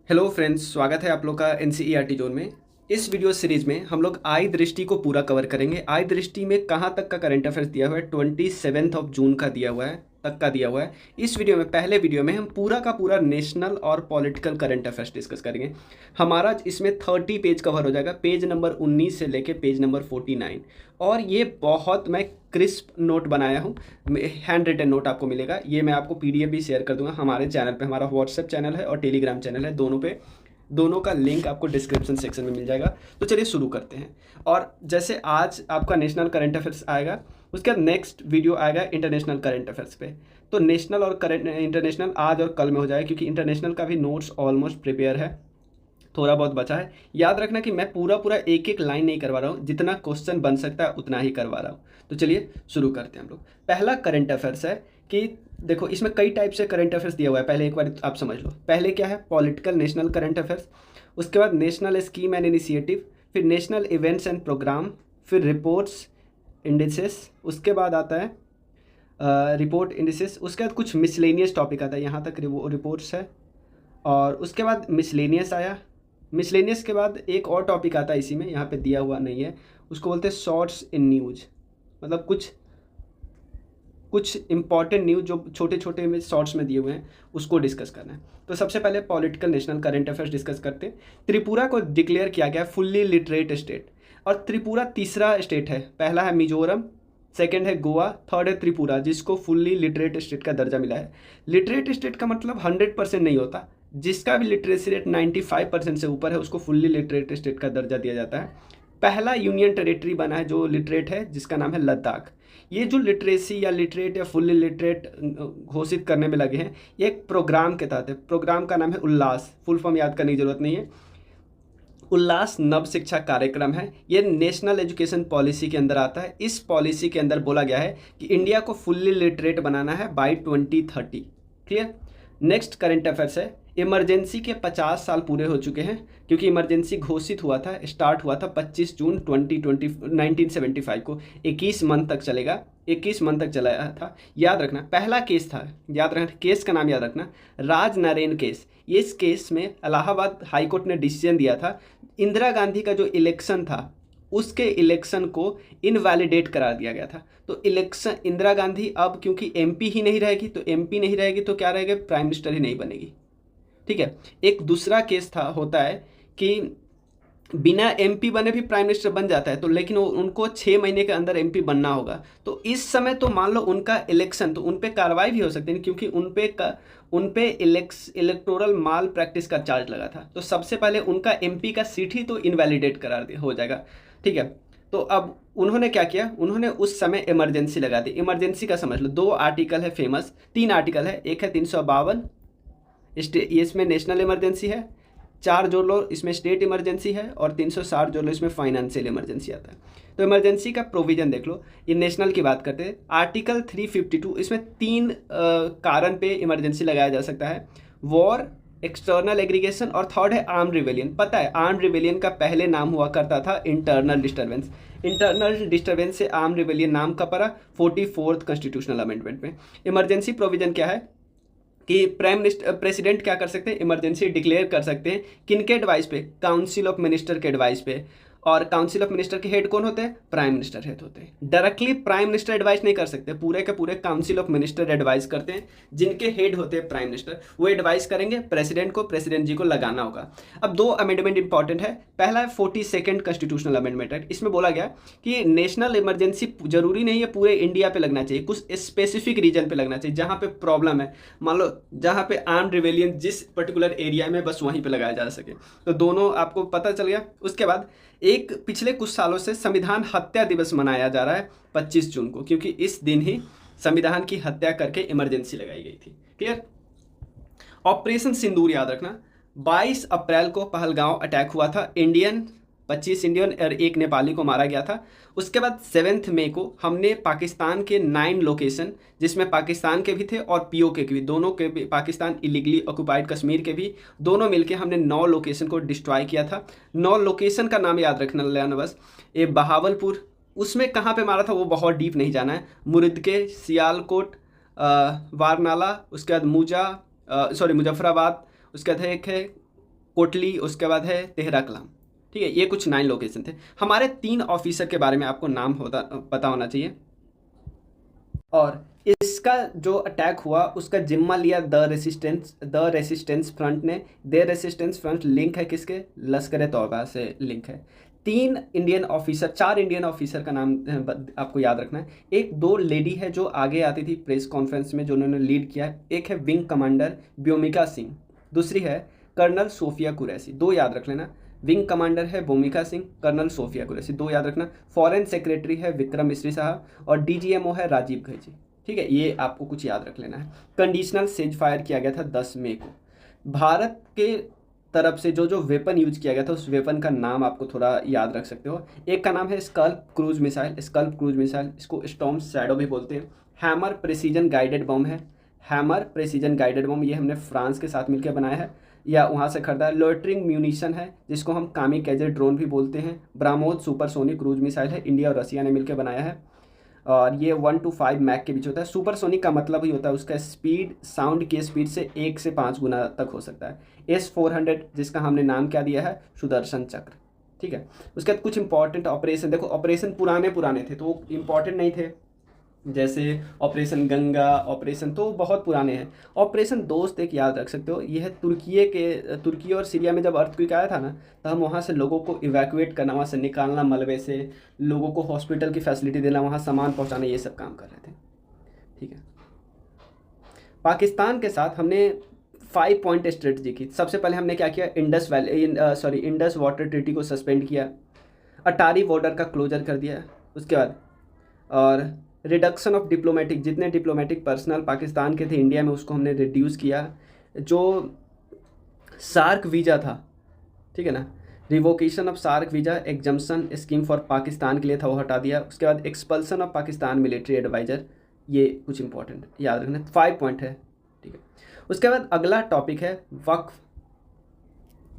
Hello friends, स्वागत है आप लोग का एनसीईआरटी जोन में। इस वीडियो सीरीज में हम लोग आई दृष्टि को पूरा कवर करेंगे। आई दृष्टि में कहाँ तक का करंट अफेयर्स दिया हुआ है, 27 जून का दिया हुआ है तक का दिया हुआ है। इस वीडियो में, पहले वीडियो में हम पूरा का पूरा नेशनल और पॉलिटिकल करंट अफेयर्स डिस्कस करेंगे। हमारा इसमें 30 पेज कवर हो जाएगा, पेज नंबर 19 से लेके पेज नंबर 49। और ये बहुत मैं क्रिस्प नोट बनाया हूँ, हैंड रिटन नोट आपको मिलेगा। ये मैं आपको पीडीएफ भी शेयर कर दूंगा हमारे चैनल पे। हमारा व्हाट्सएप चैनल है और टेलीग्राम चैनल है, दोनों पे, दोनों का लिंक आपको डिस्क्रिप्शन सेक्शन में मिल जाएगा। तो चलिए शुरू करते हैं। और जैसे आज आपका नेशनल करंट अफेयर्स आएगा, उसके बाद नेक्स्ट वीडियो आएगा इंटरनेशनल करंट अफेयर्स पे। तो नेशनल और करंट इंटरनेशनल आज और कल में हो जाएगा, क्योंकि इंटरनेशनल का भी नोट्स ऑलमोस्ट प्रिपेयर है, थोड़ा बहुत बचा है। याद रखना कि मैं पूरा पूरा एक एक लाइन नहीं करवा रहा हूँ, जितना क्वेश्चन बन सकता है उतना ही करवा रहा हूँ। तो चलिए शुरू करते हैं हम लोग। पहला करंट अफेयर्स है कि देखो, इसमें कई टाइप से करंट अफेयर्स दिया हुआ है। पहले एक बार आप समझ लो, पहले क्या है, पॉलिटिकल नेशनल करंट अफेयर्स, उसके बाद नेशनल स्कीम एंड इनिशिएटिव, फिर नेशनल इवेंट्स एंड प्रोग्राम, फिर रिपोर्ट्स इंडिसेस, उसके बाद आता है रिपोर्ट इंडिसेस, उसके बाद कुछ मिसलेनियस टॉपिक आता है, यहाँ तक रिपोर्ट्स है। और उसके बाद मिसलेनियस आया। मिसलेनियस के बाद एक और टॉपिक आता है इसी में, यहाँ पे दिया हुआ नहीं है, उसको बोलते हैं शॉर्ट्स इन न्यूज़। मतलब कुछ कुछ इंपॉर्टेंट न्यूज़ जो छोटे छोटे में शॉर्ट्स में दिए हुए हैं, उसको डिस्कस करना है। तो सबसे पहले political national current affairs discuss करते हैं। त्रिपुरा को डिक्लेयर किया गया फुल्ली लिटरेट स्टेट, और त्रिपुरा तीसरा स्टेट है। पहला है मिजोरम, सेकेंड है गोवा, थर्ड है त्रिपुरा, जिसको फुल्ली लिटरेट स्टेट का दर्जा मिला है। लिटरेट स्टेट का मतलब 100% नहीं होता, जिसका भी लिटरेसी रेट 95% से ऊपर है उसको फुल्ली लिटरेट स्टेट का दर्जा दिया जाता है। पहला यूनियन टेरिटरी बना है जो लिटरेट है, जिसका नाम है लद्दाख। ये जो लिटरेसी या लिटरेट या फुल्ली लिटरेट घोषित करने में लगे हैं, ये एक प्रोग्राम के तहत है। प्रोग्राम का नाम है उल्लास, फुल फॉर्म याद करने की जरूरत नहीं है। उल्लास नव शिक्षा कार्यक्रम है, ये नेशनल एजुकेशन पॉलिसी के अंदर आता है। इस पॉलिसी के अंदर बोला गया है कि इंडिया को फुल्ली लिटरेट बनाना है by 2030। Clear. Next current affairs है, इमरजेंसी के 50 साल पूरे हो चुके हैं, क्योंकि इमरजेंसी घोषित हुआ था, स्टार्ट हुआ था 25 जून 1975 को। 21 मंथ तक चलेगा, 21 मंथ तक चलाया था। याद रखना पहला केस था, याद रखना केस का नाम याद रखना, राज नरेन केस। इस केस में इलाहाबाद हाई कोर्ट ने डिसीजन दिया था, इंदिरा गांधी का जो इलेक्शन था उसके इलेक्शन को इनवैलिडेट करा दिया गया था। तो इलेक्शन, इंदिरा गांधी अब क्योंकि एमपी ही नहीं रहेगी, तो एमपी नहीं रहेगी तो क्या रहेगा, प्राइम मिनिस्टर ही नहीं बनेगी। ठीक है। एक दूसरा केस था, होता है कि बिना एमपी बने भी प्राइम मिनिस्टर बन जाता है, तो लेकिन उनको 6 महीने के अंदर एमपी बनना होगा। तो इस समय तो मान लो उनका इलेक्शन, तो उन पे कार्रवाई भी हो सकती है, क्योंकि उन पे इलेक्टोरल माल प्रैक्टिस का चार्ज लगा था। तो सबसे पहले उनका एमपी का सीट ही तो इनवैलिडेट हो जाएगा। ठीक है। तो अब उन्होंने क्या किया, उन्होंने उस समय इमरजेंसी लगा दी। इमरजेंसी का समझ लो, 2 आर्टिकल है फेमस, 3 आर्टिकल है। एक है 352, इसमें नेशनल इमरजेंसी है। 4 जोड़ लो, इसमें स्टेट इमरजेंसी है। और 360 जोड़ लो, इसमें फाइनेंशियल इमरजेंसी आता है। तो इमरजेंसी का प्रोविजन देख लो, ये नेशनल की बात करते हैं। आर्टिकल 352, इसमें 3 कारण पे इमरजेंसी लगाया जा सकता है, वॉर, एक्सटर्नल एग्रीगेशन, और थर्ड है आर्म रिवेलियन। पता है आर्म रिवेलियन का पहले नाम हुआ करता था इंटरनल डिस्टर्बेंस। इंटरनल डिस्टर्बेंस से आर्म रिवेलियन नाम का पड़ा 44th कॉन्स्टिट्यूशनल अमेंडमेंट में। इमरजेंसी प्रोविजन क्या है कि प्रेसिडेंट क्या कर सकते हैं, इमरजेंसी डिक्लेयर कर सकते हैं। किनके एडवाइस पे, काउंसिल ऑफ मिनिस्टर के एडवाइस पे। और काउंसिल ऑफ मिनिस्टर के हेड कौन होते हैं, प्राइम मिनिस्टर हेड होते हैं। डायरेक्टली प्राइम मिनिस्टर एडवाइस नहीं कर सकते, पूरे के पूरे काउंसिल ऑफ मिनिस्टर एडवाइस करते हैं, जिनके हेड होते हैं प्राइम मिनिस्टर। वो एडवाइस करेंगे प्रेसिडेंट को, प्रेसिडेंट जी को लगाना होगा। अब 2 अमेंडमेंट इंपॉर्टेंट है। पहला है 42nd कॉन्स्टिट्यूशनल अमेंडमेंट एक्ट। इसमें बोला गया कि नेशनल इमरजेंसी जरूरी नहीं है पूरे इंडिया पे लगना चाहिए, कुछ स्पेसिफिक रीजन पे लगना चाहिए जहाँ पे प्रॉब्लम है। मान लो जहाँ पे आर्म्ड रिवेलियन जिस पर्टिकुलर एरिया में, बस वहीं पे लगाया जा सके। तो दोनों आपको पता चल गया। उसके बाद एक पिछले कुछ सालों से संविधान हत्या दिवस मनाया जा रहा है 25 जून को, क्योंकि इस दिन ही संविधान की हत्या करके इमरजेंसी लगाई गई थी। क्लियर। ऑपरेशन सिंदूर याद रखना, 22 अप्रैल को पहलगांव अटैक हुआ था। 25 इंडियन और 1 नेपाली को मारा गया था। उसके बाद 7 मई को हमने पाकिस्तान के 9 लोकेशन, जिसमें पाकिस्तान के भी थे और पीओके के भी, दोनों के भी, पाकिस्तान इलीगली ऑक्युपाइड कश्मीर के भी, दोनों मिलके हमने 9 लोकेशन को डिस्ट्रॉय किया था। 9 लोकेशन का नाम याद रखना लेना बस। ये बहावलपुर, उसमें कहाँ पे मारा था वो बहुत डीप नहीं जाना है। मुरिदके, सियालकोट, वारनाला, उसके बाद मुजफ्फराबाद, उसके बाद एक है कोटली, उसके बाद है तेहरा कलाम। ठीक है, ये कुछ 9 लोकेशन थे। हमारे 3 ऑफिसर के बारे में आपको नाम पता होना चाहिए। और इसका जो अटैक हुआ उसका जिम्मा लिया द रेसिस्टेंस फ्रंट ने। द रेसिस्टेंस फ्रंट लिंक है किसके? लश्कर तौबा से लिंक है। 4 इंडियन ऑफिसर का नाम आपको याद रखना है। एक 2 लेडी है जो आगे आती थी प्रेस कॉन्फ्रेंस में, जो उन्होंने लीड किया है। एक है विंग कमांडर व्योमिका सिंह, दूसरी है कर्नल सोफिया कुरैशी। 2 याद रख लेना। विंग कमांडर है भूमिका सिंह, कर्नल सोफिया कुरैशी, 2 याद रखना। फॉरेन सेक्रेटरी है विक्रम मिश्री साहब, और डीजीएमओ है राजीव घईजी। ठीक है, ये आपको कुछ याद रख लेना है। कंडीशनल सेज फायर किया गया था 10 मई को। भारत के तरफ से जो जो वेपन यूज किया गया था उस वेपन का नाम आपको थोड़ा याद रख सकते हो। एक का नाम है स्कल्प क्रूज मिसाइल, इसको स्टॉर्म शैडो भी बोलते हैं। हैमर प्रेसिजन गाइडेड बम है, हैमर प्रेसिजन गाइडेड बम, ये हमने फ्रांस के साथ मिलकर बनाया है या वहाँ से खरीदा है। लोइटरिंग म्यूनिशन है जिसको हम कामिकाज़े ड्रोन भी बोलते हैं। ब्राह्मोस सुपरसोनिक क्रूज मिसाइल है, इंडिया और रसिया ने मिलकर बनाया है, और ये 1 to 5 मैक के बीच होता है। सुपरसोनिक का मतलब ही होता है उसका स्पीड साउंड की स्पीड से 1 से 5 गुना तक हो सकता है। S-400 जिसका हमने नाम क्या दिया है? सुदर्शन चक्र। ठीक है, उसके बाद कुछ इंपॉर्टेंट ऑपरेशन, देखो ऑपरेशन पुराने थे तो इंपॉर्टेंट नहीं थे, जैसे ऑपरेशन गंगा, ऑपरेशन तो बहुत पुराने हैं। ऑपरेशन दोस्त एक याद रख सकते हो, ये है तुर्की और सीरिया में जब अर्थक्वेक आया था ना, तो हम वहाँ से लोगों को इवैक्यूएट करना, वहाँ से निकालना मलबे से, लोगों को हॉस्पिटल की फैसिलिटी देना, वहाँ सामान पहुँचाना, ये सब काम कर रहे थे। ठीक है, पाकिस्तान के साथ हमने 5 पॉइंट स्ट्रेटजी की। सबसे पहले हमने क्या किया? इंडस वाटर ट्रीटी को सस्पेंड किया, अटारी बॉर्डर का क्लोजर कर दिया, उसके बाद और रिडक्शन ऑफ डिप्लोमेटिक, जितने डिप्लोमेटिक पर्सनल पाकिस्तान के थे इंडिया में उसको हमने रिड्यूस किया। जो सार्क वीज़ा था, ठीक है ना, revocation of SAARC visa exemption scheme for Pakistan के लिए था, वो हटा दिया। उसके बाद expulsion of Pakistan military adviser, ये कुछ इंपॉर्टेंट याद रखना, 5 पॉइंट है। ठीक है, उसके बाद अगला टॉपिक है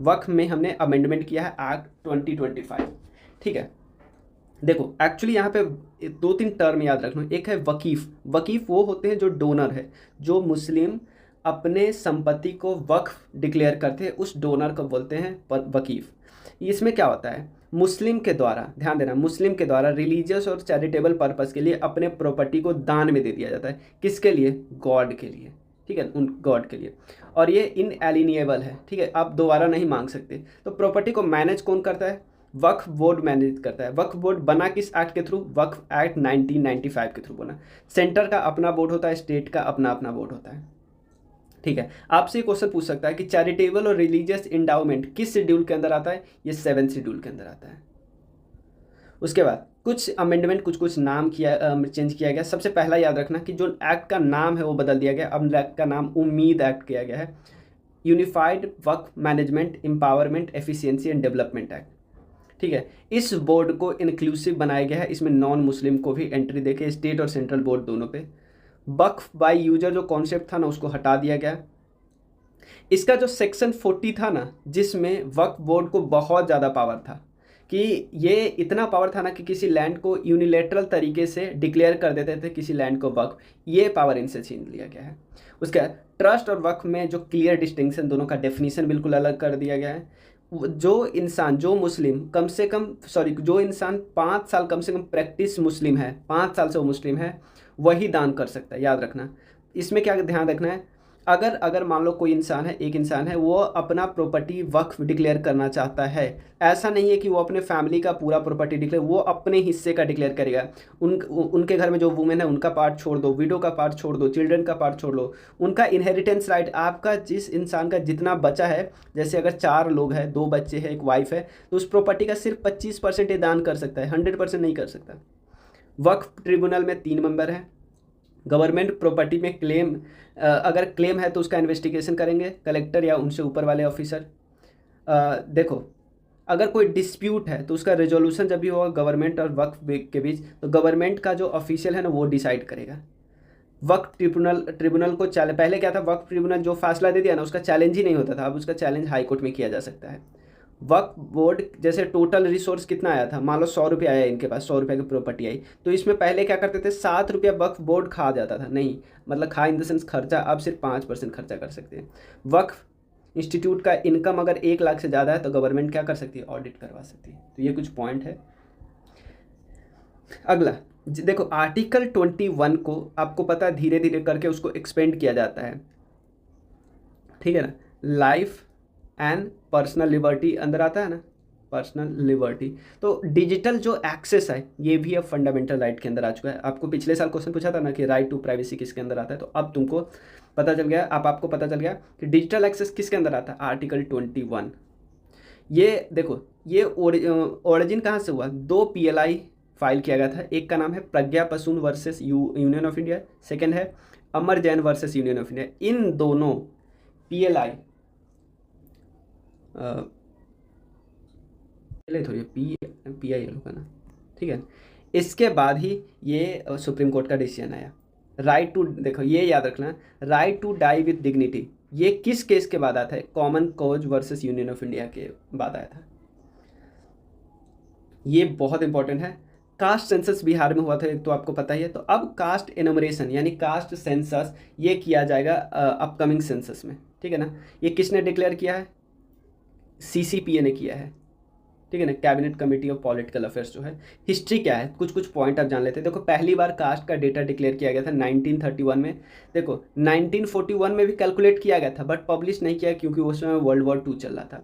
वक्फ में हमने अमेंडमेंट किया है एक्ट 2025। ठीक है, देखो एक्चुअली यहाँ पे 2-3 टर्म याद रखना। एक है वकीफ़ वो होते हैं जो डोनर है, जो मुस्लिम अपने संपत्ति को वक्फ डिक्लेयर करते हैं, उस डोनर को बोलते हैं वकीफ़। इसमें क्या होता है? मुस्लिम के द्वारा, ध्यान देना, मुस्लिम के द्वारा रिलीजियस और चैरिटेबल पर्पज़ के लिए अपने प्रॉपर्टी को दान में दे दिया जाता है। किसके लिए? गॉड के लिए। ठीक है, उन गॉड के लिए, और ये इनएलिनिएबल है। ठीक है, आप दोबारा नहीं मांग सकते। तो प्रॉपर्टी को मैनेज कौन करता है? वक्फ बोर्ड मैनेज करता है। वक्फ बोर्ड बना किस एक्ट के थ्रू? वक्फ एक्ट 1995 के थ्रू बना। सेंटर का अपना बोर्ड होता है, स्टेट का अपना अपना बोर्ड होता है। ठीक है, आपसे क्वेश्चन पूछ सकता है कि चैरिटेबल और रिलीजियस इंडाउमेंट किस शेड्यूल के अंदर आता है? ये 7th शेड्यूल के अंदर आता है। उसके बाद कुछ अमेंडमेंट, कुछ नाम चेंज किया गया। सबसे पहला याद रखना कि जो एक्ट का नाम है वो बदल दिया गया। अब एक्ट का नाम उम्मीद एक्ट किया गया है, unified Waqf management empowerment efficiency and development act. ठीक है, इस बोर्ड को इंक्लूसिव बनाया गया है, इसमें नॉन मुस्लिम को भी एंट्री देके, स्टेट और सेंट्रल बोर्ड दोनों पे। वक्फ बाय यूजर जो कॉन्सेप्ट था ना, उसको हटा दिया गया। इसका जो सेक्शन 40 था ना, जिसमें वक्फ बोर्ड को बहुत ज़्यादा पावर था, कि ये इतना पावर था ना कि किसी लैंड को यूनिलेटरल तरीके से डिक्लेयर कर देते थे, किसी लैंड को वक्फ, ये पावर इनसे छीन लिया गया है। उसका ट्रस्ट और वक्फ में जो क्लियर डिस्टिंक्शन, दोनों का डेफिनेशन बिल्कुल अलग कर दिया गया है। जो इंसान, जो मुस्लिम जो इंसान 5 साल कम से कम प्रैक्टिस मुस्लिम है, 5 साल से वो मुस्लिम है, वही दान कर सकता है। याद रखना, इसमें क्या ध्यान रखना है, अगर मान लो कोई इंसान है, एक इंसान है, वो अपना प्रॉपर्टी वक्फ डिक्लेयर करना चाहता है, ऐसा नहीं है कि वो अपने फैमिली का पूरा प्रॉपर्टी डिक्लेयर, वो अपने हिस्से का डिक्लेयर करेगा। उनके घर में जो वुमेन है उनका पार्ट छोड़ दो, विडो का पार्ट छोड़ दो, चिल्ड्रन का पार्ट छोड़ लो, उनका इनहेरिटेंस राइट, आपका जिस इंसान का जितना बचा है, जैसे अगर 4 लोग हैं, 2 बच्चे हैं, एक वाइफ है, तो उस प्रॉपर्टी का सिर्फ 25% ये दान कर सकता है, 100% नहीं कर सकता। वक्फ ट्रिब्यूनल में 3 मेंबर हैं। गवर्नमेंट प्रॉपर्टी में अगर क्लेम है तो उसका इन्वेस्टिगेशन करेंगे कलेक्टर या उनसे ऊपर वाले ऑफिसर। देखो, अगर कोई डिस्प्यूट है तो उसका रेजोल्यूशन जब भी होगा गवर्नमेंट और वक्फ के बीच, तो गवर्नमेंट का जो ऑफिशियल है ना, वो डिसाइड करेगा। वक्फ ट्रिब्यूनल को पहले क्या था, वक्फ ट्रिब्यूनल जो फैसला दे दिया ना, उसका चैलेंज ही नहीं होता था, अब उसका चैलेंज हाई कोर्ट में किया जा सकता है। वक्फ बोर्ड जैसे टोटल रिसोर्स कितना आया था, मान लो 100 रुपये आया, इनके पास 100 रुपये की प्रॉपर्टी आई, तो इसमें पहले क्या करते थे, 7 रुपया वक्फ बोर्ड खा जाता था, नहीं मतलब खा इन द सेंस खर्चा, अब सिर्फ 5% खर्चा कर सकते हैं। वक्फ इंस्टीट्यूट का इनकम अगर 1 लाख से ज़्यादा है तो गवर्नमेंट क्या कर सकती है, ऑडिट करवा सकती है। तो ये कुछ पॉइंट है। अगला देखो, आर्टिकल 21 को आपको पता है धीरे धीरे करके उसको एक्सपेंड किया जाता है, ठीक है ना। लाइफ एंड पर्सनल लिबर्टी अंदर आता है ना, पर्सनल लिबर्टी। तो डिजिटल जो एक्सेस है ये भी अब फंडामेंटल राइट के अंदर आ चुका है। आपको पिछले साल क्वेश्चन पूछा था ना कि राइट टू प्राइवेसी किसके अंदर आता है, तो अब तुमको पता चल गया, अब आपको पता चल गया कि डिजिटल एक्सेस किसके अंदर आता है, आर्टिकल 21। ये देखो, ये ओरिजिन कहाँ से हुआ, 2 PLI फाइल किया गया था। एक का नाम है Pragya Prasun versus union of India, second है Amar Jain versus union of India. इन दोनों PLI थोड़ी PI होगा ना, ठीक है। इसके बाद ही ये सुप्रीम कोर्ट का डिसीजन आया। राइट टू, देखो ये याद रखना, right to die with dignity, ये किस केस के बाद आता है, common cause versus union of India के बाद आया था। ये बहुत इंपॉर्टेंट है। कास्ट सेंसस बिहार में हुआ था, तो आपको पता ही है। तो अब कास्ट एनुमरेशन यानी कास्ट सेंसस ये किया जाएगा अपकमिंग सेंसस में, ठीक है ना। ये किसने डिक्लेयर किया है, CCPA ने किया है, ठीक है ना, cabinet committee of political affairs जो है। हिस्ट्री क्या है, कुछ कुछ पॉइंट आप जान लेते हैं। देखो पहली बार कास्ट का डेटा डिक्लेयर किया गया था 1931 में। देखो 1941 में भी कैलकुलेट किया गया था बट पब्लिश नहीं किया क्योंकि उस समय वर्ल्ड वॉर 2 चल रहा था।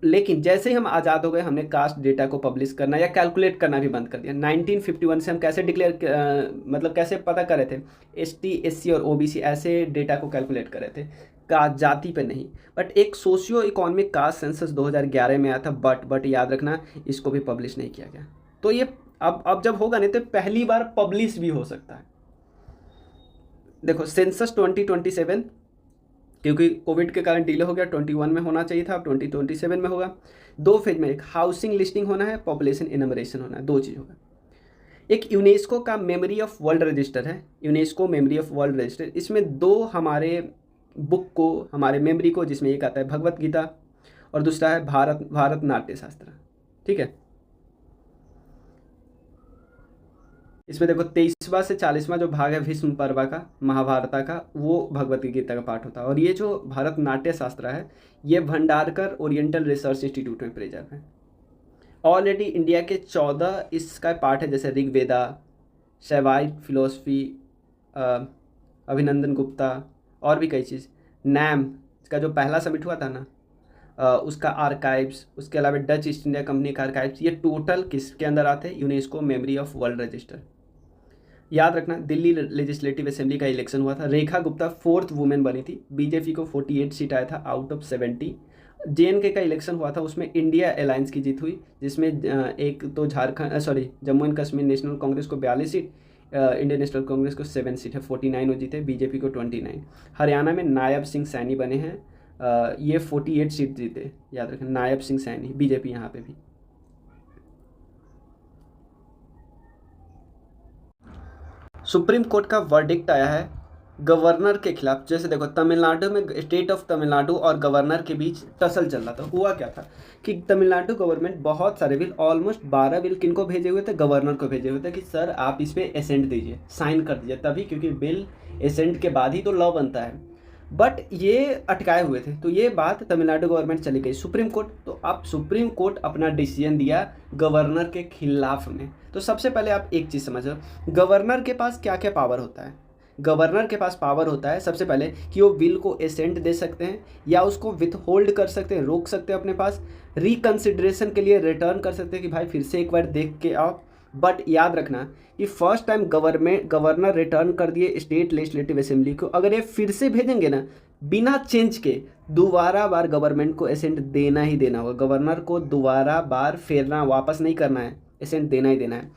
लेकिन जैसे ही हम आज़ाद हो गए हमने कास्ट डेटा को पब्लिश करना या कैलकुलेट करना भी बंद कर दिया। 1951 से हम कैसे मतलब कैसे पता कर रहे थे, ST SC और OBC ऐसे डेटा को कैलकुलेट कर रहे थे, का जाति पे नहीं। बट एक सोशियो इकोनॉमिक कास्ट सेंसस 2011 में आया था, बट याद रखना इसको भी पब्लिश नहीं किया गया। तो ये अब जब होगा नहीं तो पहली बार पब्लिश भी हो सकता है। देखो सेंसस 2027 क्योंकि कोविड के कारण डिले हो गया, 21 में होना चाहिए था, अब 2027 में होगा। 2 फेज में, एक हाउसिंग लिस्टिंग होना है, पॉपुलेशन इनमरेशन होना है, 2 चीज़ होगा। एक यूनेस्को का मेमोरी ऑफ वर्ल्ड रजिस्टर है, UNESCO memory of world register. इसमें 2 हमारे बुक को, हमारे मेमोरी को, जिसमें एक आता है भगवत गीता और दूसरा है भारत नाट्य शास्त्र, ठीक है। इसमें देखो 23वां से 40वां जो भाग है भीष्म पर्व का, महाभारता का, वो भगवत गीता का पाठ होता है। और ये जो भारत नाट्य शास्त्र है ये भंडारकर ओरिएंटल रिसर्च इंस्टीट्यूट में प्रिजर्व है। ऑलरेडी इंडिया के 14 इसका पार्ट है, जैसे ऋग्वेदा, शैवाइक फिलोसफी, अभिनंदन गुप्ता और भी कई चीज़। नैम इसका जो पहला समिट हुआ था ना उसका आर्काइव्स, उसके अलावा डच ईस्ट इंडिया कंपनी का आर्काइव्स, ये टोटल किसके अंदर आते हैं, UNESCO memory of world register. याद रखना दिल्ली लेजिस्लेटिव असेंबली का इलेक्शन हुआ था, रेखा गुप्ता 4th वुमेन बनी थी, बीजेपी को 48 सीट आया था आउट ऑफ 70। JNK का इलेक्शन हुआ था, उसमें इंडिया अलायंस की जीत हुई, जिसमें एक तो जम्मू एंड कश्मीर नेशनल कांग्रेस को 42 सीट, इंडियन नेशनल कांग्रेस को 7 सीट है, 49 वो जीते, बीजेपी को 29। हरियाणा में नायब सिंह सैनी बने हैं, ये 48 सीट जीते, याद रखें नायब सिंह सैनी, बीजेपी यहाँ पे भी। सुप्रीम कोर्ट का वर्डिक्ट आया है गवर्नर के खिलाफ। जैसे देखो तमिलनाडु में स्टेट ऑफ तमिलनाडु और गवर्नर के बीच टसल चल रहा था। हुआ क्या था कि तमिलनाडु गवर्नमेंट बहुत सारे बिल, ऑलमोस्ट 12 बिल किनको भेजे हुए थे, गवर्नर को भेजे हुए थे कि सर आप इस पर एसेंट दीजिए, साइन कर दीजिए, तभी क्योंकि बिल एसेंट के बाद ही तो लॉ बनता है। बट ये अटकाए हुए थे, तो ये बात तमिलनाडु गवर्नमेंट चली गई सुप्रीम कोर्ट। तो अब सुप्रीम कोर्ट अपना डिसीजन दिया गवर्नर के खिलाफ में। तो सबसे पहले आप एक चीज़ समझो, गवर्नर के पास क्या क्या पावर होता है। गवर्नर के पास पावर होता है सबसे पहले कि वो बिल को एसेंट दे सकते हैं या उसको विथहोल्ड कर सकते हैं, रोक सकते हैं अपने पास, रिकन्सिडरेशन के लिए रिटर्न कर सकते हैं कि भाई फिर से एक बार देख के आओ। बट याद रखना कि फर्स्ट टाइम गवर्नर रिटर्न कर दिए स्टेट लेजिस्लेटिव असेंबली को, अगर ये फिर से भेजेंगे ना बिना चेंज के, दोबारा बार गवर्नमेंट को एसेंट देना ही देना होगा। गवर्नर को दोबारा बार फेरना, वापस नहीं करना है, एसेंट देना ही देना है।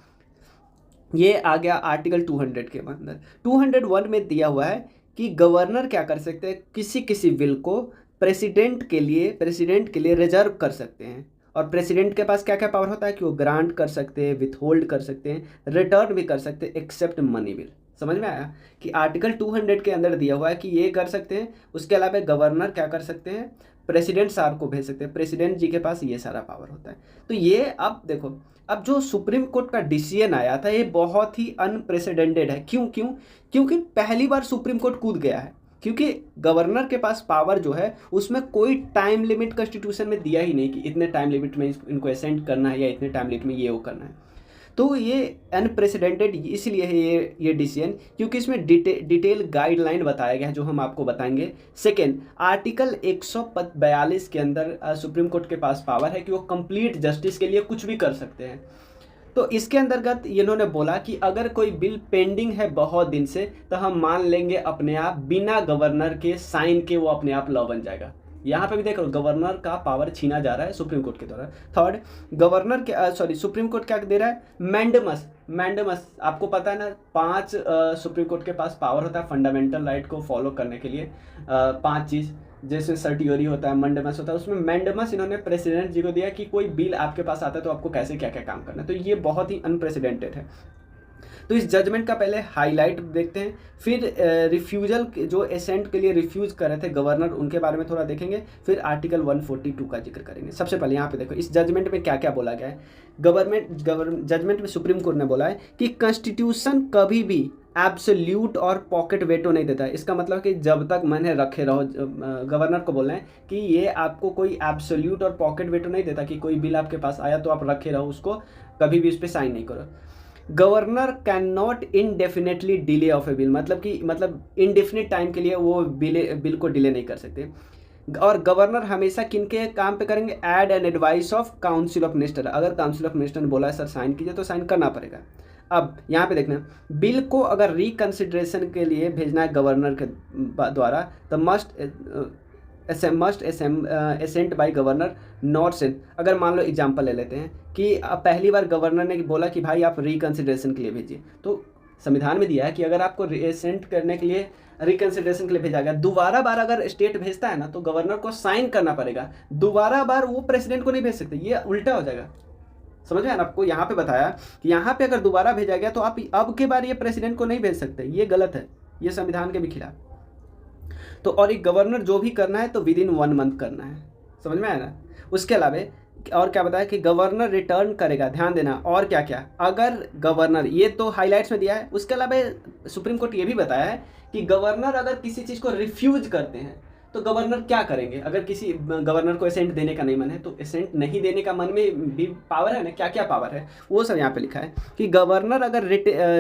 ये आ गया आर्टिकल 200 के अंदर। 201 में दिया हुआ है कि गवर्नर क्या कर सकते हैं, किसी किसी बिल को प्रेसिडेंट के लिए रिजर्व कर सकते हैं। और प्रेसिडेंट के पास क्या क्या पावर होता है कि वो ग्रांट कर सकते हैं, विथहोल्ड कर सकते हैं, रिटर्न भी कर सकते हैं, एक्सेप्ट मनी बिल। समझ में आया कि आर्टिकल 200 के अंदर दिया हुआ है कि ये कर सकते हैं। उसके अलावा गवर्नर क्या कर सकते हैं, प्रेसिडेंट साहब को भेज सकते हैं, प्रेसिडेंट जी के पास ये सारा पावर होता है। तो ये अब देखो, अब जो सुप्रीम कोर्ट का डिसीजन आया था ये बहुत ही अनप्रेसिडेंटेड है। क्योंकि पहली बार सुप्रीम कोर्ट कूद गया है। क्योंकि गवर्नर के पास पावर जो है उसमें कोई टाइम लिमिट कॉन्स्टिट्यूशन में दिया ही नहीं कि इतने टाइम लिमिट में इनको असेंट करना है या इतने टाइम लिमिट में ये वो करना है। तो ये अनप्रेसिडेंटेड इसलिए है ये डिसीजन क्योंकि इसमें डिटेल गाइडलाइन बताया गया है जो हम आपको बताएंगे। सेकेंड, आर्टिकल 142 के अंदर सुप्रीम कोर्ट के पास पावर है कि वो कंप्लीट जस्टिस के लिए कुछ भी कर सकते हैं। तो इसके अंतर्गत इन्होंने बोला कि अगर कोई बिल पेंडिंग है बहुत दिन से तो हम मान लेंगे अपने आप बिना गवर्नर के साइन के वो अपने आप लॉ बन जाएगा। यहाँ पे भी देखो गवर्नर का पावर छीना जा रहा है सुप्रीम कोर्ट के द्वारा। थर्ड, गवर्नर के सुप्रीम कोर्ट क्या दे रहा है, मैंडेमस आपको पता है ना, 5 सुप्रीम कोर्ट के पास पावर होता है फंडामेंटल राइट को फॉलो करने के लिए। 5 चीज़ जैसे सर्टियोरी होता है, मैंडेमस होता है, उसमें मैंडेमस इन्होंने प्रेसिडेंट जी को दिया कि कोई बिल आपके पास आता है तो आपको कैसे क्या क्या काम करना है। तो ये बहुत ही अनप्रेसिडेंटेड है। तो इस जजमेंट का पहले हाईलाइट देखते हैं, फिर रिफ्यूजल जो एसेंट के लिए रिफ्यूज़ कर रहे थे गवर्नर उनके बारे में थोड़ा देखेंगे, फिर आर्टिकल 142 का जिक्र करेंगे। सबसे पहले यहाँ पे देखो इस जजमेंट में क्या क्या बोला गया है। जजमेंट में सुप्रीम कोर्ट ने बोला है कि कॉन्स्टिट्यूशन कभी भी एब्सोल्यूट और पॉकेट वेटो नहीं देता है। इसका मतलब कि जब तक मन है रखे रहो। गवर्नर को बोल रहे हैं कि ये आपको कोई एब्सोल्यूट और पॉकेट वेटो नहीं देता कि कोई बिल आपके पास आया तो आप रखे रहो उसको, कभी भी उस पर साइन नहीं करो। Governor can not indefinitely delay of A bill, मतलब इनडेफिनेट टाइम के लिए वो बिल को डिले नहीं कर सकते। और गवर्नर हमेशा किन के काम पे करेंगे, aid and advice of council of minister. अगर काउंसिल ऑफ मिनिस्टर ने बोला है सर साइन कीजिए तो साइन करना पड़ेगा। अब यहाँ पे देखना, बिल को अगर रिकंसिडरेशन के लिए भेजना है गवर्नर के द्वारा तो must assent by governor not sent. अगर मान लो एग्जांपल ले लेते हैं कि पहली बार गवर्नर ने बोला कि भाई आप रिकंसिडरेशन के लिए भेजिए, तो संविधान में दिया है कि अगर आपको असेंट करने के लिए रिकंसिडरेशन के लिए भेजा गया, दोबारा बार अगर स्टेट भेजता है ना तो गवर्नर को साइन करना पड़ेगा, दोबारा बार वो प्रेसिडेंट को नहीं भेज सकते, ये उल्टा हो जाएगा। समझ में? आपको यहाँ पे बताया कि यहाँ पे अगर दोबारा भेजा गया तो आप अब के बार ये प्रेसिडेंट को नहीं भेज सकते, ये गलत है, ये संविधान के भी खिलाफ। तो और एक गवर्नर जो भी करना है तो विद इन 1 मंथ करना है। समझ में आया ना? उसके अलावा और क्या बताया कि गवर्नर रिटर्न करेगा, ध्यान देना। और क्या क्या, अगर गवर्नर, ये तो हाईलाइट्स में दिया है, उसके अलावा सुप्रीम कोर्ट ये भी बताया है कि गवर्नर अगर किसी चीज़ को रिफ्यूज करते हैं तो गवर्नर क्या करेंगे। अगर किसी गवर्नर को एसेंट देने का नहीं मन है तो एसेंट नहीं देने का मन में भी पावर है ना, क्या क्या पावर है वो सब यहाँ पे लिखा है कि गवर्नर अगर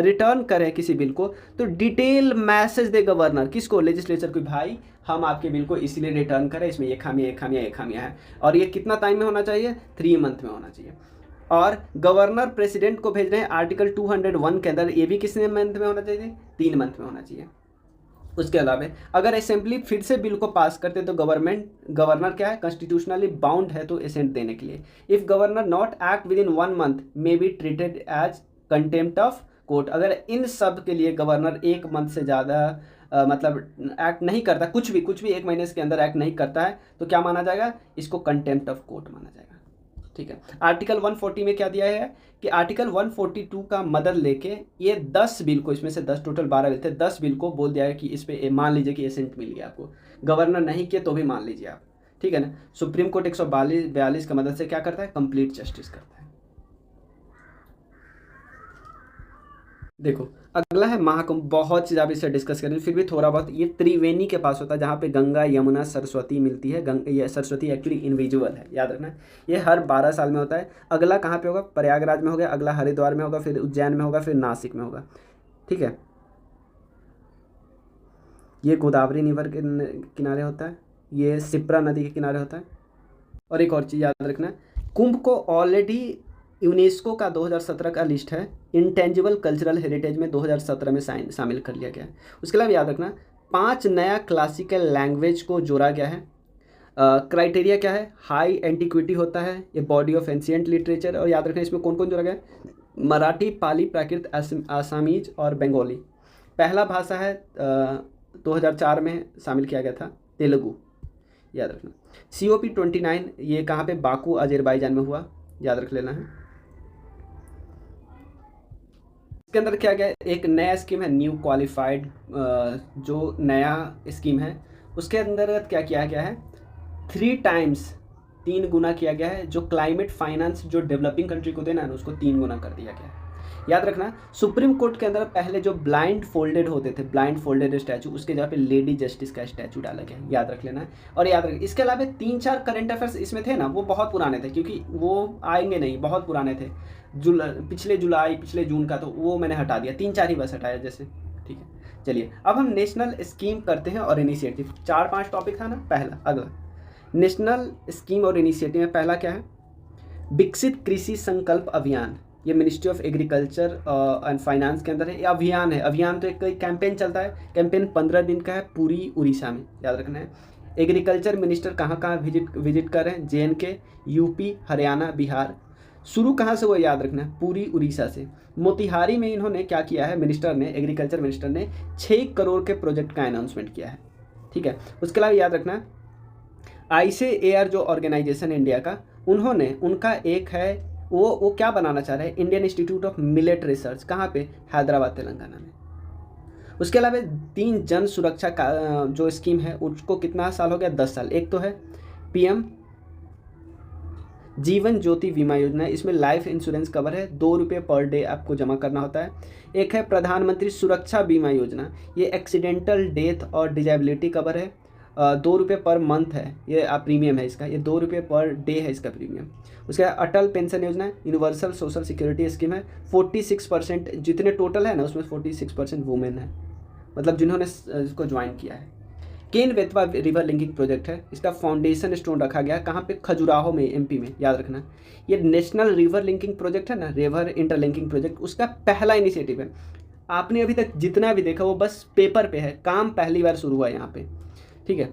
रिटर्न करे किसी बिल को तो डिटेल मैसेज दे गवर्नर किसको, लेजिस्लेचर को, भाई हम आपके बिल को इसीलिए रिटर्न करें, इसमें ये खामियाँ है। और ये कितना टाइम में होना चाहिए, 3 मंथ में होना चाहिए। और गवर्नर प्रेसिडेंट को भेज रहे हैं आर्टिकल 201 के अंदर, ये भी कितने मंथ में होना चाहिए, 3 मंथ में होना चाहिए। उसके अलावा अगर असेंबली फिर से बिल को पास करते तो गवर्नर क्या है, कॉन्स्टिट्यूशनली बाउंड है तो असेंट देने के लिए। If governor not act within 1 month may be treated as contempt of court. अगर इन सब के लिए गवर्नर 1 मंथ से ज़्यादा मतलब एक्ट नहीं करता, कुछ भी 1 महीने के अंदर एक्ट नहीं करता है तो क्या माना जाएगा, इसको कंटेम्प्ट ऑफ कोर्ट माना जाएगा। ठीक है। आर्टिकल 140 में क्या दिया है कि आर्टिकल 142 का मदद लेके ये 10 बिल को, इसमें से 10 टोटल 12 बिल थे, 10 बिल को बोल दिया है कि इस पे मान लीजिए कि एसेंट मिल गया आपको, गवर्नर नहीं किए तो भी मान लीजिए आप। ठीक है ना? सुप्रीम कोर्ट 142 की मदद से क्या करता है, कंप्लीट जस्टिस करता है। देखो अगला है महाकुंभ। बहुत चीज़ आप इससे डिस्कस करें फिर भी थोड़ा बहुत, ये त्रिवेणी के पास होता है जहाँ पे गंगा यमुना सरस्वती मिलती है। ये सरस्वती एक्चुअली इनविजुअल है, याद रखना। ये हर 12 साल में होता है। अगला कहाँ पे होगा, प्रयागराज में होगा, अगला हरिद्वार में होगा, फिर उज्जैन में होगा, फिर नासिक में होगा। ठीक है। ये गोदावरी रिवर के किनारे होता है, ये शिप्रा नदी के किनारे होता है। और एक और चीज़ याद रखना, कुंभ को ऑलरेडी यूनेस्को का 2017 का लिस्ट है, इंटेंजिबल कल्चरल हेरिटेज में 2017 में शामिल कर लिया गया है। उसके अलावा याद रखना 5 नया क्लासिकल लैंग्वेज को जोड़ा गया है। क्राइटेरिया क्या है, हाई एंटिक्विटी होता है, ये बॉडी ऑफ एंशिएंट लिटरेचर। और याद रखना इसमें कौन कौन जोड़ा गया है, मराठी, पाली, प्राकृत, आसामीज और बंगाली। पहला भाषा है 2004 में शामिल किया गया था तेलुगु, याद रखना। COP29 ये कहाँ पे, बाकू अजरबैजान में हुआ, याद रख लेना है। इसके अंदर क्या क्या, एक नया स्कीम है न्यू क्वालिफाइड, जो नया स्कीम है उसके अंदर क्या किया गया है, 3 टाइम्स 3 गुना किया गया है। जो क्लाइमेट फाइनेंस जो डेवलपिंग कंट्री को देना है उसको 3 गुना कर दिया गया है। याद रखना, सुप्रीम कोर्ट के अंदर पहले जो ब्लाइंड फोल्डेड होते थे, ब्लाइंड फोल्डेड स्टैचू, उसके जगह पे लेडी जस्टिस का स्टैचू डाला गया, याद रख लेना। और याद रख, इसके अलावा 3-4 करंट अफेयर्स इसमें थे ना, वो बहुत पुराने थे, क्योंकि वो आएंगे नहीं, बहुत पुराने थे, पिछले जून का, तो वो मैंने हटा दिया, 3-4 ही बस हटाया जैसे, ठीक है। चलिए अब हम नेशनल स्कीम करते हैं और इनिशिएटिव, 4-5 टॉपिक था ना। पहला, अगला नेशनल स्कीम और इनिशिएटिव में पहला क्या है, विकसित कृषि संकल्प अभियान। ये ministry of agriculture and finance के अंदर है, ये अभियान है। अभियान तो एक कैंपेन चलता है, कैंपेन 15 दिन का है, पूरी उड़ीसा में, याद रखना है। एग्रीकल्चर मिनिस्टर कहाँ कहाँ विजिट कर रहे हैं, JNK, UP, हरियाणा, बिहार। शुरू कहाँ से, वो याद रखना है, पूरी उड़ीसा से। मोतिहारी में इन्होंने क्या किया है, मिनिस्टर ने, एग्रीकल्चर मिनिस्टर ने 6 करोड़ के प्रोजेक्ट का अनाउंसमेंट किया है, ठीक है। उसके अलावा याद रखना, ICAR जो ऑर्गेनाइजेशन इंडिया का, उन्होंने, उनका एक है, वो क्या बनाना चाह रहे हैं, Indian institute of millet research, कहाँ पे, हैदराबाद, तेलंगाना में। उसके अलावा 3 जन सुरक्षा का जो स्कीम है, उसको कितना साल हो गया, 10 साल। एक तो है PM जीवन ज्योति बीमा योजना, इसमें लाइफ इंश्योरेंस कवर है, 2 रुपये पर डे आपको जमा करना होता है। एक है प्रधानमंत्री सुरक्षा बीमा योजना, ये एक्सीडेंटल डेथ और डिजेबिलिटी कवर है, 2 रुपये पर मंथ है, ये प्रीमियम है इसका, ये 2 रुपये पर डे है इसका प्रीमियम। उसके बाद अटल पेंशन योजना, यूनिवर्सल सोशल सिक्योरिटी स्कीम है, 46% जितने टोटल है ना, उसमें 46% वुमेन है, मतलब जिन्होंने इसको ज्वाइन किया है। Ken Betwa river linking project है, इसका फाउंडेशन स्टोन रखा गया, कहाँ पे, खजुराहो में, MP में, याद रखना। ये नेशनल रिवर लिंकिंग प्रोजेक्ट है ना, रिवर इंटरलिंकिंग प्रोजेक्ट, उसका पहला इनिशिएटिव है। आपने अभी तक जितना भी देखा वो बस पेपर पे है, काम पहली बार शुरू हुआ है यहाँ पे, ठीक है।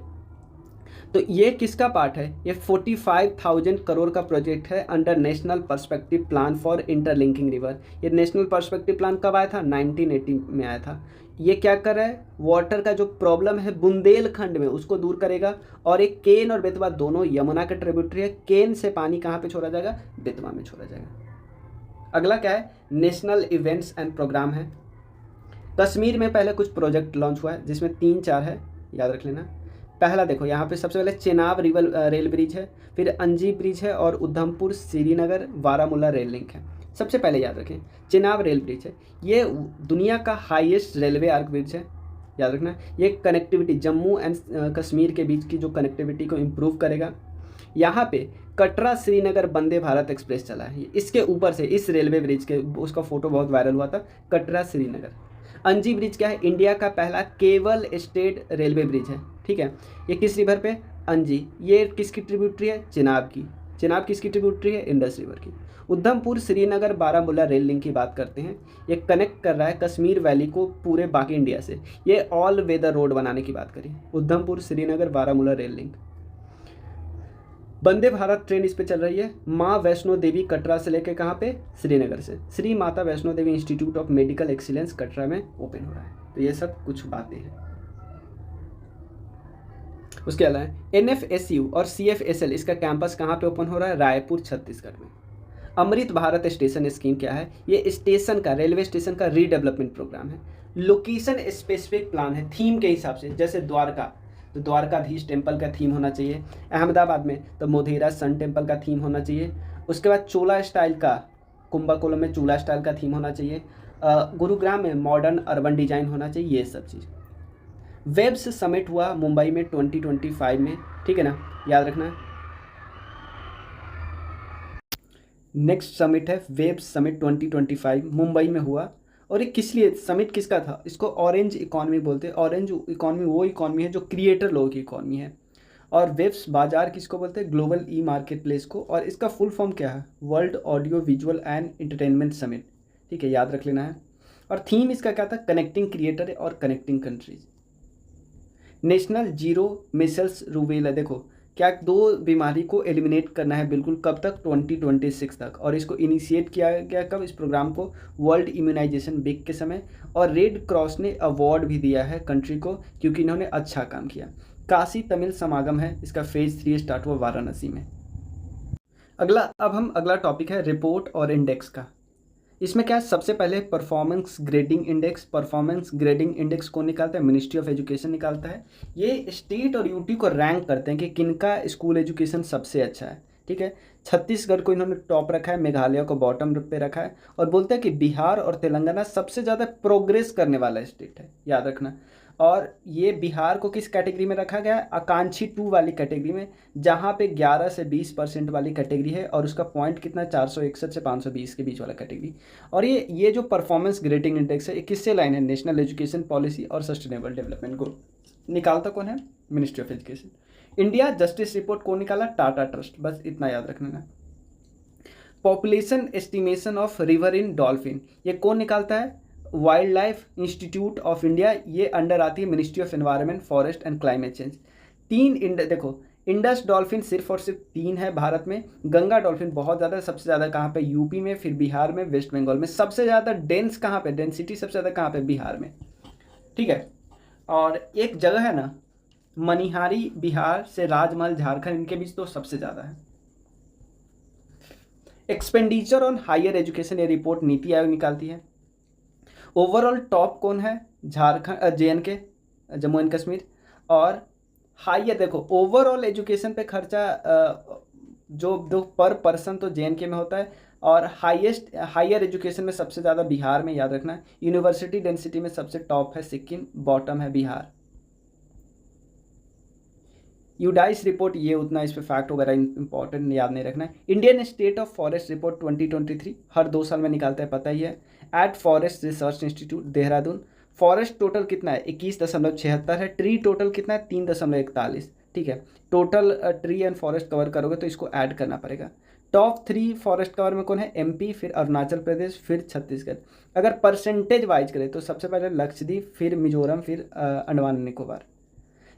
तो ये किसका पार्ट है, ये 45,000 करोड़ का प्रोजेक्ट है under national perspective plan for interlinking river. ये नेशनल पर्सपेक्टिव प्लान कब आया था, 1980 में आया था। ये क्या कर रहा है, वाटर का जो प्रॉब्लम है बुंदेलखंड में, उसको दूर करेगा। और एक केन और बेतवा दोनों यमुना का ट्रिब्यूटरी है, केन से पानी कहाँ पे छोड़ा जाएगा, बेतवा में छोड़ा जाएगा। अगला क्या है, नेशनल इवेंट्स एंड प्रोग्राम है। कश्मीर में पहले कुछ प्रोजेक्ट लॉन्च हुआ है, जिसमें 3-4 है, याद रख लेना। पहला देखो, यहाँ पे सबसे पहले चेनाब रेल ब्रिज है, फिर अंजी ब्रिज है, और उधमपुर श्रीनगर बारामूला रेल लिंक है। सबसे पहले याद रखें, चेनाब रेल ब्रिज है, ये दुनिया का हाईएस्ट रेलवे आर्क ब्रिज है, याद रखना। ये कनेक्टिविटी जम्मू एंड कश्मीर के बीच की जो कनेक्टिविटी को इम्प्रूव करेगा। यहाँ पे कटरा श्रीनगर वंदे भारत एक्सप्रेस चला है, इसके ऊपर से, इस रेलवे ब्रिज के, उसका फोटो बहुत वायरल हुआ था, कटरा श्रीनगर। अंजी ब्रिज क्या है, इंडिया का पहला केबल स्टेट रेलवे ब्रिज है, ठीक है। ये किस रिवर पे, अंजी। ये किसकी ट्रिब्यूटरी है, चेनाब की। चेनाब किसकी ट्रिब्यूटरी है, इंडस रिवर की। उधमपुर श्रीनगर बारामूला रेल लिंक की बात करते हैं, ये कनेक्ट कर रहा है कश्मीर वैली को पूरे बाकी इंडिया से। ये ऑल वेदर रोड बनाने की बात करें, Udhampur Srinagar Baramulla rail link. Vande Bharat train इस पे चल रही है। माँ वैष्णो देवी कटरा से लेकर कहाँ पे, श्रीनगर से। Shri Mata Vaishno Devi institute of medical excellence Katra में ओपन हो रहा है। तो ये सब कुछ बातें हैं। उसके अलावा NFSU और CFSL, इसका कैंपस कहाँ पे ओपन हो रहा है, रायपुर छत्तीसगढ़ में। अमृत भारत स्टेशन स्कीम क्या है, ये स्टेशन का, रेलवे स्टेशन का रीडेवलपमेंट प्रोग्राम है। लोकेशन स्पेसिफिक प्लान है, थीम के हिसाब से। जैसे द्वारका, तो द्वारकाधीश टेम्पल का थीम होना चाहिए। अहमदाबाद में तो मोधेरा सन टेम्पल का थीम होना चाहिए। उसके बाद चोला स्टाइल का, कुंभकोणम में चोला स्टाइल का थीम होना चाहिए। गुरुग्राम में मॉडर्न अर्बन डिजाइन होना चाहिए, ये सब चीज़। वेब्स समिट हुआ मुंबई में 2025 में, ठीक है ना, याद रखना। नेक्स्ट समिट है वेब्स समिट 2025, मुंबई में हुआ। और ये किस लिए, समिट किसका था, इसको ऑरेंज इकॉनमी बोलते हैं। ऑरेंज इकॉनमी वो इकॉनमी है जो क्रिएटर लोगों की इकॉनमी है। और वेब्स बाजार किसको बोलते हैं, ग्लोबल ई मार्केट प्लेस को। और इसका फुल फॉर्म क्या है, world audio visual and entertainment summit, ठीक है, याद रख लेना है। और थीम इसका क्या था, कनेक्टिंग क्रिएटर और connecting countries. National zero micelles rubella, देखो क्या, 2 बीमारी को एलिमिनेट करना है बिल्कुल, कब तक, 2026 तक। और इसको इनिशिएट किया गया कब, इस प्रोग्राम को, वर्ल्ड इम्यूनाइजेशन वीक के समय। और रेड क्रॉस ने अवार्ड भी दिया है कंट्री को, क्योंकि इन्होंने अच्छा काम किया। काशी तमिल समागम है, इसका फेज 3 स्टार्ट हुआ वाराणसी में। अगला टॉपिक है रिपोर्ट और इंडेक्स का। इसमें क्या है, सबसे पहले performance grading index. Performance grading index कौन निकालता है, मिनिस्ट्री ऑफ एजुकेशन निकालता है। ये स्टेट और यूटी को रैंक करते हैं कि किनका स्कूल एजुकेशन सबसे अच्छा है। ठीक है। छत्तीसगढ़ को इन्होंने टॉप रखा है, मेघालय को बॉटम पे रखा है, और बोलते हैं कि बिहार और तेलंगाना सबसे ज़्यादा प्रोग्रेस करने वाला स्टेट है, याद रखना। और ये बिहार को किस कैटेगरी में रखा गया है? आकांक्षी 2 वाली कैटेगरी में, जहाँ पे 11 से 20% वाली कैटेगरी है, और उसका पॉइंट कितना है? 461 से 520 के बीच वाला कैटेगरी। और ये जो परफॉर्मेंस ग्रेडिंग इंडेक्स है, ये किससे लाइन है? नेशनल एजुकेशन पॉलिसी और सस्टेनेबल डेवलपमेंट गोल। निकालता कौन है? Ministry of education. India justice report कौन निकाला? टाटा ट्रस्ट। बस इतना याद रखना है। Population estimation of river in dolphin, ये कौन निकालता है? Wild life institute of India. ये अंडर आती है ministry of environment, forest and climate change. देखो, इंडस डॉल्फिन सिर्फ और सिर्फ 3 है भारत में। गंगा डॉल्फिन बहुत ज़्यादा, सबसे ज़्यादा कहाँ पे? यूपी में, फिर बिहार में, वेस्ट बंगाल में। सबसे ज़्यादा डेंस कहाँ पे? डेंसिटी सबसे ज़्यादा कहाँ पे? बिहार में, ठीक है। और एक जगह है ना, मनिहारी बिहार से राजमहल झारखंड, इनके बीच तो सबसे ज़्यादा है। एक्सपेंडिचर ऑन हायर एजुकेशन, ये रिपोर्ट नीति आयोग निकालती है। ओवरऑल टॉप कौन है? Jharkhand, JNK, Jammu and Kashmir. और हायर, देखो ओवरऑल एजुकेशन पे खर्चा जो पर पर्सन तो JNK में होता है, और हाईएस्ट हायर एजुकेशन में सबसे ज़्यादा बिहार में, याद रखना। यूनिवर्सिटी डेंसिटी में सबसे टॉप है सिक्किम, बॉटम है बिहार। यूडाइस रिपोर्ट, ये उतना इस पे फैक्ट वगैरह इंपॉर्टेंट याद नहीं रखना है। Indian state of forest report 2023 हर 2 साल में निकालता है, पता ही है। At forest research institute, Dehradun. Forest total कितना है? 21.76 है। ट्री टोटल कितना है? 3.41, ठीक है। Total tree and forest cover करोगे तो इसको ऐड करना पड़ेगा। टॉप 3 फॉरेस्ट कवर में कौन है? MP, फिर अरुणाचल प्रदेश, फिर छत्तीसगढ़। अगर परसेंटेज वाइज करें तो सबसे पहले लक्षद्वीप, फिर मिजोरम, फिर अंडमान निकोबार।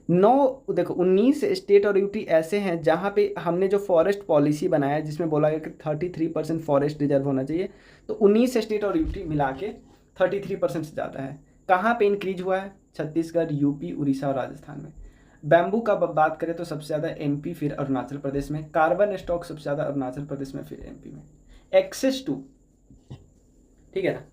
9, देखो 19 स्टेट और UT ऐसे हैं जहाँ पे हमने जो फॉरेस्ट पॉलिसी बनाया है, जिसमें बोला गया कि 33% फॉरेस्ट रिजर्व होना चाहिए, तो 19 स्टेट और UT मिला के 33% से ज़्यादा है। कहाँ पे इंक्रीज हुआ है? छत्तीसगढ़, UP, उड़ीसा और राजस्थान में। बैम्बू का बात करें तो सबसे ज़्यादा MP, फिर अरुणाचल प्रदेश में। कार्बन स्टॉक सबसे ज़्यादा अरुणाचल प्रदेश में, फिर MP में। एक्सेस टू, ठीक है ना,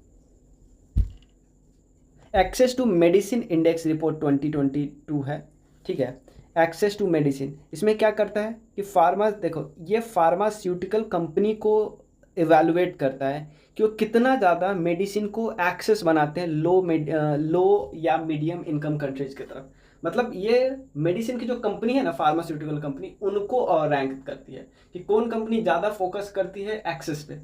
access to medicine index report 2022 है, ठीक है। एक्सेस टू मेडिसिन, इसमें क्या करता है कि देखो ये फार्मास्यूटिकल कंपनी को इवेलुएट करता है कि वो कितना ज़्यादा मेडिसिन को एक्सेस बनाते हैं लो या मीडियम इनकम कंट्रीज की तरफ। मतलब ये मेडिसिन की जो कंपनी है ना, फार्मास्यूटिकल कंपनी, उनको रैंक करती है कि कौन कंपनी ज़्यादा फोकस करती है एक्सेस पे।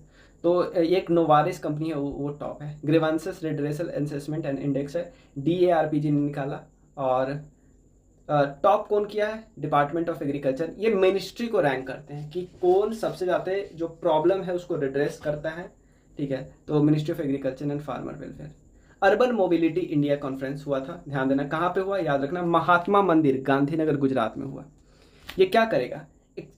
तो एक नोवारिस कंपनी है, वो टॉप है। Grievances redressal assessment and index है, DARPG ने निकाला। और टॉप कौन किया है? Department of agriculture. ये मिनिस्ट्री को रैंक करते हैं कि कौन सबसे ज़्यादा जो प्रॉब्लम है उसको रिड्रेस करता है, ठीक है। तो ministry of agriculture and farmer welfare. Urban mobility India conference हुआ था, ध्यान देना। कहाँ पे हुआ? याद रखना, महात्मा मंदिर, गांधीनगर, गुजरात में हुआ। ये क्या करेगा?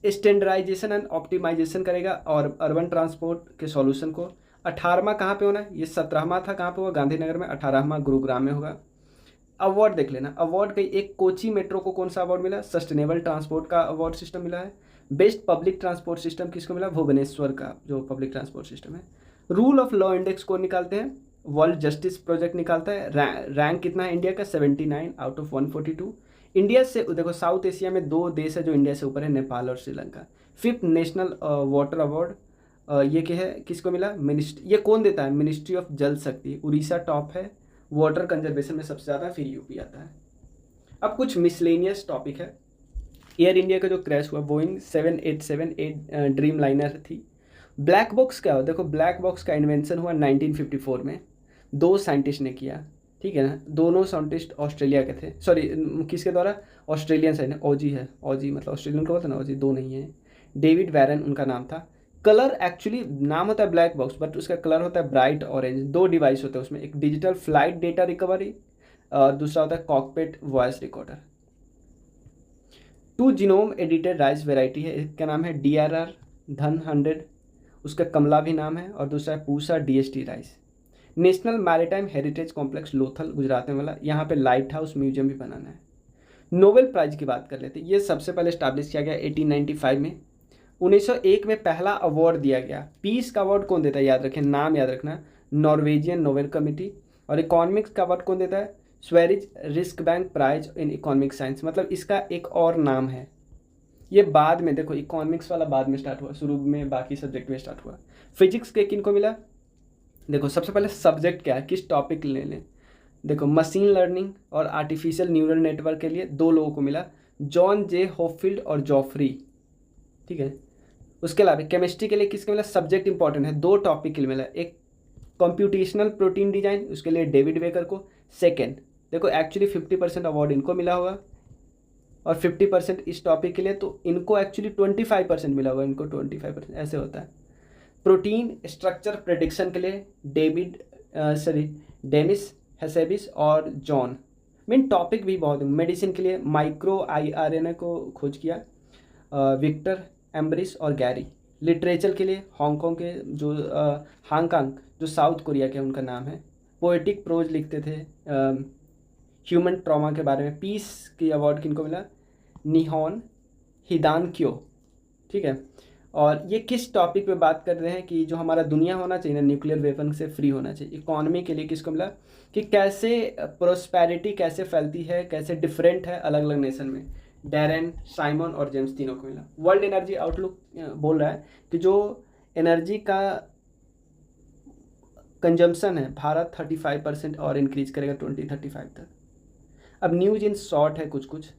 स्टैंडर्डाइजेशन एंड ऑप्टिमाइजेशन करेगा और अर्बन ट्रांसपोर्ट के सॉल्यूशन को। 18वां कहाँ पे होना है? ये 17वां था, कहाँ पे हुआ? गांधीनगर में। 18वां गुरुग्राम में होगा। अवार्ड देख लेना, अवार्ड कई, एक कोची मेट्रो को कौन सा अवार्ड मिला? सस्टेनेबल ट्रांसपोर्ट का अवार्ड सिस्टम मिला है। बेस्ट पब्लिक ट्रांसपोर्ट सिस्टम किसको मिला? भुवनेश्वर का जो पब्लिक ट्रांसपोर्ट सिस्टम है। रूल ऑफ लॉ इंडेक्स को निकालते हैं, वर्ल्ड जस्टिस प्रोजेक्ट निकालता है। रैंक कितना है इंडिया का? 79 आउट ऑफ 142। इंडिया से देखो, साउथ एशिया में 2 देश है जो इंडिया से ऊपर है, नेपाल और Sri Lanka. 5th national water award ये क्या है, किसको मिला? ये कौन देता है? मिनिस्ट्री ऑफ जल शक्ति। उड़ीसा टॉप है वाटर कंजर्वेशन में सबसे ज़्यादा, फिर UP आता है। अब कुछ मिसलेनियस टॉपिक है। एयर इंडिया का जो क्रैश हुआ, बोइंग 787 ड्रीम लाइनर थी। ब्लैक बॉक्स क्या हो? देखो ब्लैक बॉक्स का इन्वेंशन हुआ 1954 में, 2 साइंटिस्ट ने किया, ठीक है ना। दोनों साइंटिस्ट ऑस्ट्रेलिया के थे, सॉरी किसके द्वारा? Australian scientist. OG है, OG मतलब ऑस्ट्रेलियन का होता है ना, OG 2 नहीं है। डेविड वैरन उनका नाम था। कलर एक्चुअली नाम होता है ब्लैक बॉक्स, बट उसका कलर होता है ब्राइट ऑरेंज। 2 डिवाइस होते हैं उसमें, एक डिजिटल फ्लाइट डेटा रिकवरी और दूसरा होता है cockpit voice recorder. 2 genome edited rice variety है, एक का नाम है DRR धन 100, उसका कमला भी नाम है, और दूसरा है Pusa DST rice. National maritime heritage complex Lothal, Gujarat में वाला, यहाँ पे लाइट हाउस म्यूजियम भी बनाना है। नोबेल प्राइज की बात कर लेते हैं। ये सबसे पहले स्टैब्लिश किया गया 1895 में। 1901 में पहला अवार्ड दिया गया। पीस का अवार्ड कौन देता है? याद रखें, नाम याद रखना, नॉर्वेजियन नोबेल कमेटी। और इकोनॉमिक्स का अवार्ड कौन देता है? Sveriges Riksbank prize in economic science, मतलब इसका एक और नाम है। ये बाद में, देखो इकोनॉमिक्स वाला बाद में स्टार्ट हुआ, शुरू में बाकी सब्जेक्ट में स्टार्ट हुआ। फिजिक्स के किन को मिला, देखो सबसे पहले सब्जेक्ट क्या है, किस टॉपिक ले लें। देखो मशीन लर्निंग और आर्टिफिशियल न्यूरल नेटवर्क के लिए 2 लोगों को मिला, जॉन जे होपफील्ड और जॉफरी, ठीक है। उसके अलावा केमिस्ट्री के लिए किसके मिला, सब्जेक्ट इंपॉर्टेंट है, 2 टॉपिक के लिए मिला, एक कंप्यूटेशनल प्रोटीन डिजाइन, उसके लिए डेविड बेकर को। सेकेंड, देखो एक्चुअली 50% अवार्ड इनको मिला होगा और 50% इस टॉपिक के लिए, तो इनको एक्चुअली 25% मिला होगा, इनको 25%, ऐसे होता है। प्रोटीन स्ट्रक्चर प्रेडिक्शन के लिए डेनिस हेसेबिस और जॉन। मीन टॉपिक भी बहुत है। मेडिसिन के लिए माइक्रो आरएनए को खोज किया विक्टर एम्ब्रिस और गैरी। लिटरेचर के लिए हांगकांग के जो हांगकांग जो साउथ कोरिया के, उनका नाम है। पोएटिक प्रोज लिखते थे ह्यूमन ट्रॉमा के बारे में। पीस की अवार्ड किनको मिला, निहॉन हिदानक्यो, ठीक है। और ये किस टॉपिक पे बात कर रहे हैं कि जो हमारा दुनिया होना चाहिए ना, न्यूक्लियर वेपन से फ्री होना चाहिए। इकोनॉमी के लिए किसको मिला, कि कैसे प्रोस्पेरिटी कैसे फैलती है, कैसे डिफरेंट है अलग अलग नेशन में। डैरेन, साइमन और जेम्स, तीनों को मिला। वर्ल्ड एनर्जी आउटलुक बोल रहा है कि जो एनर्जी का कंजम्पशन है भारत 35% और इंक्रीज करेगा 2035 तक। अब न्यूज इन शॉर्ट है कुछ कुछ,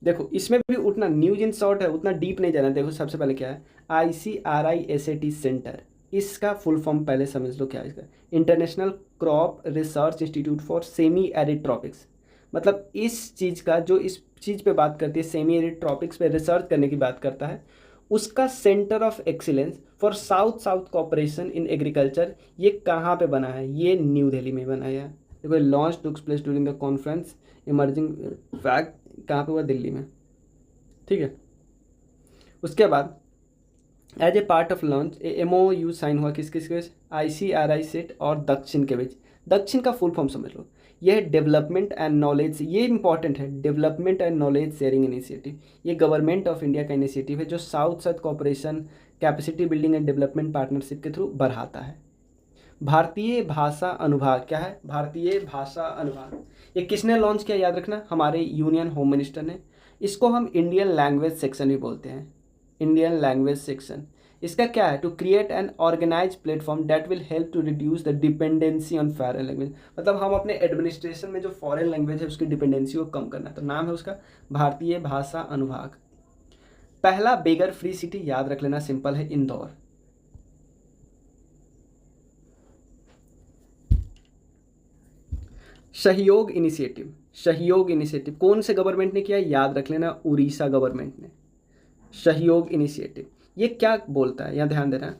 देखो इसमें भी उतना न्यूज इन शॉर्ट है, उतना डीप नहीं जाना। देखो सबसे पहले क्या है, ICRISAT सेंटर, इसका फुल फॉर्म पहले समझ लो क्या है इसका। International crop research institute for semi arid tropics. मतलब इस चीज़ का, जो इस चीज़ पे बात करती है, सेमी एरिड ट्रॉपिक्स पे रिसर्च करने की बात करता है, उसका centre of excellence for south south cooperation in agriculture, ये कहाँ पे बना है, ये न्यू दिल्ली में बना है। देखो launch took place during the conference emerging fact, कहाँ पे हुआ, दिल्ली में, ठीक है। उसके बाद as a part of launch MOU sign हुआ किस किस के बीच, ICRISAT और दक्षिण के बीच। दक्षिण का फुल फॉर्म समझ लो, यह डेवलपमेंट एंड नॉलेज, ये इंपॉर्टेंट है, development and knowledge sharing initiative. ये गवर्नमेंट ऑफ इंडिया का इनिशिएटिव है जो south south cooperation, capacity building and development partnership के थ्रू बढ़ाता है। भारतीय भाषा अनुभाग क्या है, भारतीय भाषा अनुभाग, ये किसने लॉन्च किया, याद रखना, हमारे यूनियन होम मिनिस्टर ने। इसको हम इंडियन लैंग्वेज सेक्शन भी बोलते हैं, इंडियन लैंग्वेज सेक्शन। इसका क्या है, to create an organise platform that will help to reduce the dependency on foreign language. मतलब हम अपने एडमिनिस्ट्रेशन में जो फॉरेन लैंग्वेज है उसकी डिपेंडेंसी को कम करना है, तो नाम है उसका भारतीय भाषा अनुभाग। पहला बेगर फ्री सिटी, याद रख लेना, सिंपल है, इंदौर। सहयोग इनिशिएटिव, सहयोग इनिशिएटिव कौन से गवर्नमेंट ने किया, याद रख लेना, उड़ीसा गवर्नमेंट ने। सहयोग इनिशिएटिव ये क्या बोलता है, यहाँ ध्यान देना।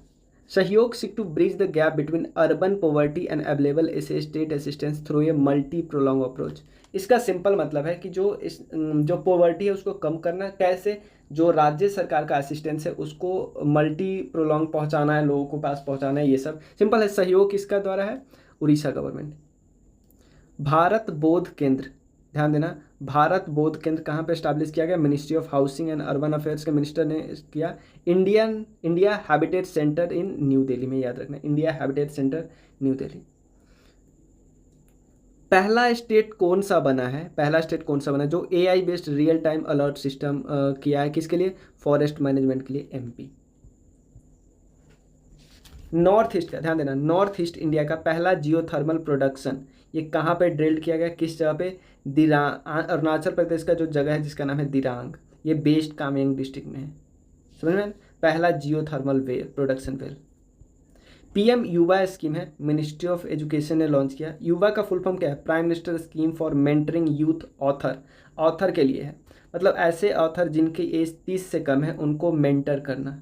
Sahyog seek to bridge the gap between urban poverty and available state assistance through a multi prolonged approach. इसका सिंपल मतलब है कि जो पॉवर्टी है उसको कम करना, कैसे, जो राज्य सरकार का असिस्टेंस है उसको मल्टी प्रोलॉन्ग पहुँचाना है, लोगों को पास पहुँचाना है, ये सब सिंपल है। सहयोग किसका द्वारा है, उड़ीसा गवर्नमेंट। भारत बोध केंद्र, ध्यान देना, भारत बोध केंद्र कहाँ पे स्टैब्लिश किया गया, ministry of housing and urban affairs के मिनिस्टर ने किया। इंडिया हैबिटेट सेंटर इन न्यू दिल्ली में, याद रखना, India habitat centre new Delhi. पहला स्टेट कौन सा बना है, पहला स्टेट कौन सा बना है जो AI based real time alert system किया है, किसके लिए, फॉरेस्ट मैनेजमेंट के लिए, MP। नॉर्थ ईस्ट का ध्यान देना, नॉर्थ ईस्ट इंडिया का पहला जियोथर्मल प्रोडक्शन, ये कहाँ पे ड्रिल्ड किया गया, किस जगह पे, अरुणाचल प्रदेश का जो जगह है जिसका नाम है दिरांग, ये वेस्ट कामेंग डिस्ट्रिक्ट में है, समझ में। पहला geothermal well production well. PM युवा स्कीम है, मिनिस्ट्री ऑफ एजुकेशन ने लॉन्च किया। युवा का फुल फॉर्म क्या है, prime minister scheme for mentoring youth author, author के लिए है, मतलब ऐसे ऑथर जिनकी एज 30 से कम है उनको मेंटर करना।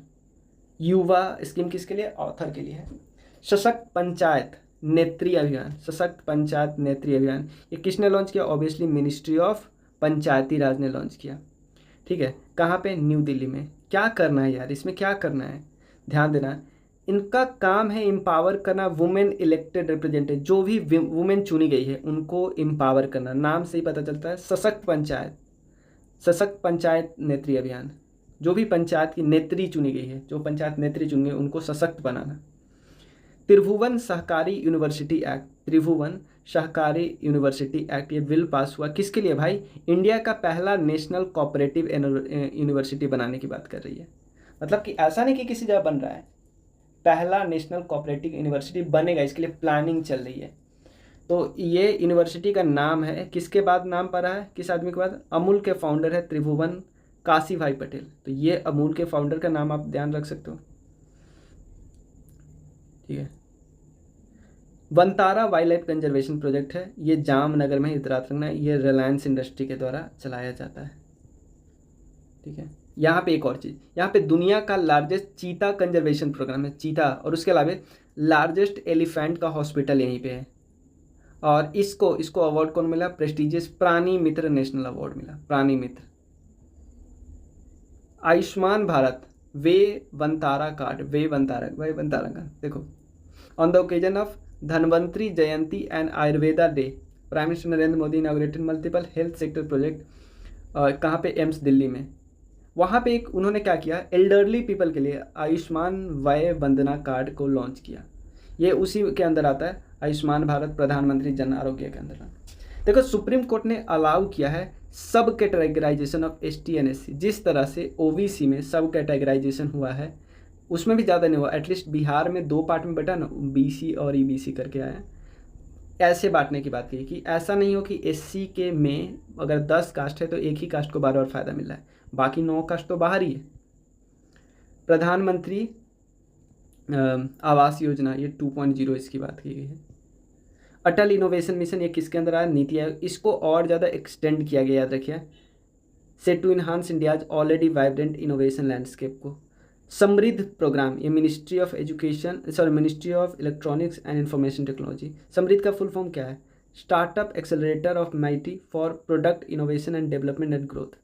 युवा स्कीम किसके लिए, ऑथर के लिए है। सशक्त पंचायत नेत्री अभियान, सशक्त पंचायत नेत्री अभियान, ये किसने लॉन्च किया, ऑब्वियसली मिनिस्ट्री ऑफ पंचायती राज ने लॉन्च किया, ठीक है। कहाँ पे, न्यू दिल्ली में। क्या करना है यार, इसमें क्या करना है, ध्यान देना, इनका काम है एम्पावर करना वुमेन इलेक्टेड रिप्रेजेंटेटिव, जो भी वुमेन चुनी गई है उनको एम्पावर करना, नाम से ही पता चलता है। सशक्त पंचायत, सशक्त पंचायत नेत्री अभियान, जो भी पंचायत की नेत्री चुनी गई है, जो पंचायत नेत्री चुनी गई उनको सशक्त बनाना। त्रिभुवन सहकारी यूनिवर्सिटी एक्ट, त्रिभुवन सहकारी यूनिवर्सिटी एक्ट, ये बिल पास हुआ किसके लिए भाई? इंडिया का पहला नेशनल कोऑपरेटिव यूनिवर्सिटी बनाने की बात कर रही है। मतलब कि ऐसा नहीं कि किसी जगह बन रहा है, पहला नेशनल कोऑपरेटिव यूनिवर्सिटी बनेगा, इसके लिए प्लानिंग चल रही है। तो ये यूनिवर्सिटी का नाम है, किसके बाद नाम पड़ा है, किस आदमी के बाद? अमूल के फाउंडर है त्रिभुवन काशी भाई पटेल। तो ये अमूल के फाउंडर का नाम आप ध्यान रख सकते हो, ठीक है। Vantara wild life conservation project है, ये जामनगर में उत्तराखंड है, ये रिलायंस इंडस्ट्री के द्वारा चलाया जाता है, ठीक है। यहाँ पे एक और चीज़, यहाँ पे दुनिया का लार्जेस्ट चीता कंजर्वेशन प्रोग्राम है, चीता, और उसके अलावा लार्जेस्ट एलिफेंट का हॉस्पिटल यहीं पे है। और इसको अवार्ड कौन मिला? प्रेस्टिजियस प्राणी मित्र नेशनल अवार्ड मिला, प्राणी मित्र। आयुष्मान भारत वे वनतारा कार्ड, देखो, on the occasion of Dhanvantari Jayanti and Ayurveda day, prime minister Narendra Modi inaugurated multiple health sector project. कहाँ पे? एम्स दिल्ली में। वहाँ पे एक उन्होंने क्या किया, एल्डरली पीपल के लिए आयुष्मान वय वंदना कार्ड को लॉन्च किया। ये उसी के अंदर आता है, आयुष्मान भारत प्रधानमंत्री जन आरोग्य के अंदर। देखो, सुप्रीम कोर्ट ने अलाउ किया है sub categorisation of ST and SC। जिस तरह से OBC में सब कैटेगराइजेशन हुआ है, उसमें भी ज़्यादा नहीं हुआ, एटलीस्ट बिहार में 2 पार्ट में बटा ना, BC और EBC करके आया। ऐसे बांटने की बात की कि ऐसा नहीं हो कि SC के में अगर 10 कास्ट है तो एक ही कास्ट को बार बार फायदा मिल रहा है, बाकी 9 कास्ट तो बाहर ही है। प्रधानमंत्री आवास योजना, ये 2.0 इसकी बात की गई है। अटल इनोवेशन मिशन, ये किसके अंदर आया? नीति आयोग। इसको और ज़्यादा एक्सटेंड किया गया, याद रखिए, set to enhance India's already vibrant innovation landscape को। समृद्ध प्रोग्राम, ये ministry of electronics and information technology. Samriddh का फुल फॉर्म क्या है? Startup accelerator of MeitY for product innovation and development and growth.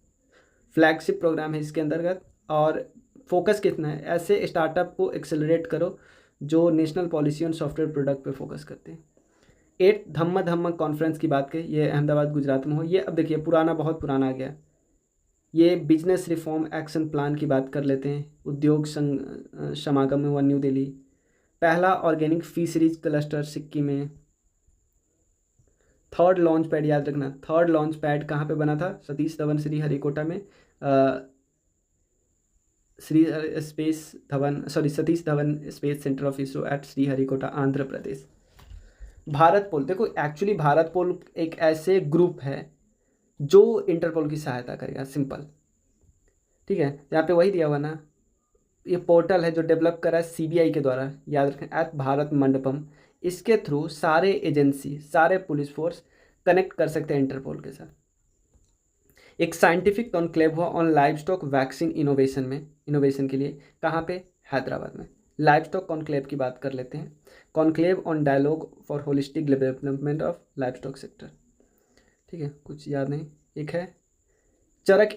Flagship programme है इसके अंतर्गत, और फोकस कितना है? ऐसे स्टार्टअप को एक्सेलरेट करो जो national policy on software product पे फोकस करते हैं। 8 धम्मा कॉन्फ्रेंस की बात करें, ये अहमदाबाद गुजरात में हो। ये अब देखिए पुराना, बहुत पुराना आ गया। ये बिजनेस रिफॉर्म एक्शन प्लान की बात कर लेते हैं। उद्योग समागम में हुआ न्यू दिल्ली। पहला ऑर्गेनिक फिशरीज क्लस्टर सिक्किम में। थर्ड लॉन्च पैड, याद रखना, थर्ड लॉन्च पैड कहाँ पे बना था? सतीश धवन श्रीहरिकोटा में, Satish Dhawan space centre of ISRO at Sriharikota, Andhra Pradesh. Bharatpol, देखो एक्चुअली भारत पोल एक ऐसे ग्रुप है जो इंटरपोल की सहायता करेगा, सिंपल, ठीक है। यहाँ पे वही दिया हुआ ना, ये पोर्टल है जो डेवलप करा है CBI के द्वारा, याद रखें, एट भारत मंडपम। इसके थ्रू सारे एजेंसी, सारे पुलिस फोर्स कनेक्ट कर सकते हैं इंटरपोल के साथ। एक साइंटिफिक कॉन्क्लेव हुआ on live stock vaccine innovation के लिए, कहाँ पे? हैदराबाद में। लाइव स्टॉक कॉन्क्लेव की बात कर लेते हैं। Conclave on dialogue for holistic development of livestock sector, ठीक है, कुछ याद नहीं। एक है चरक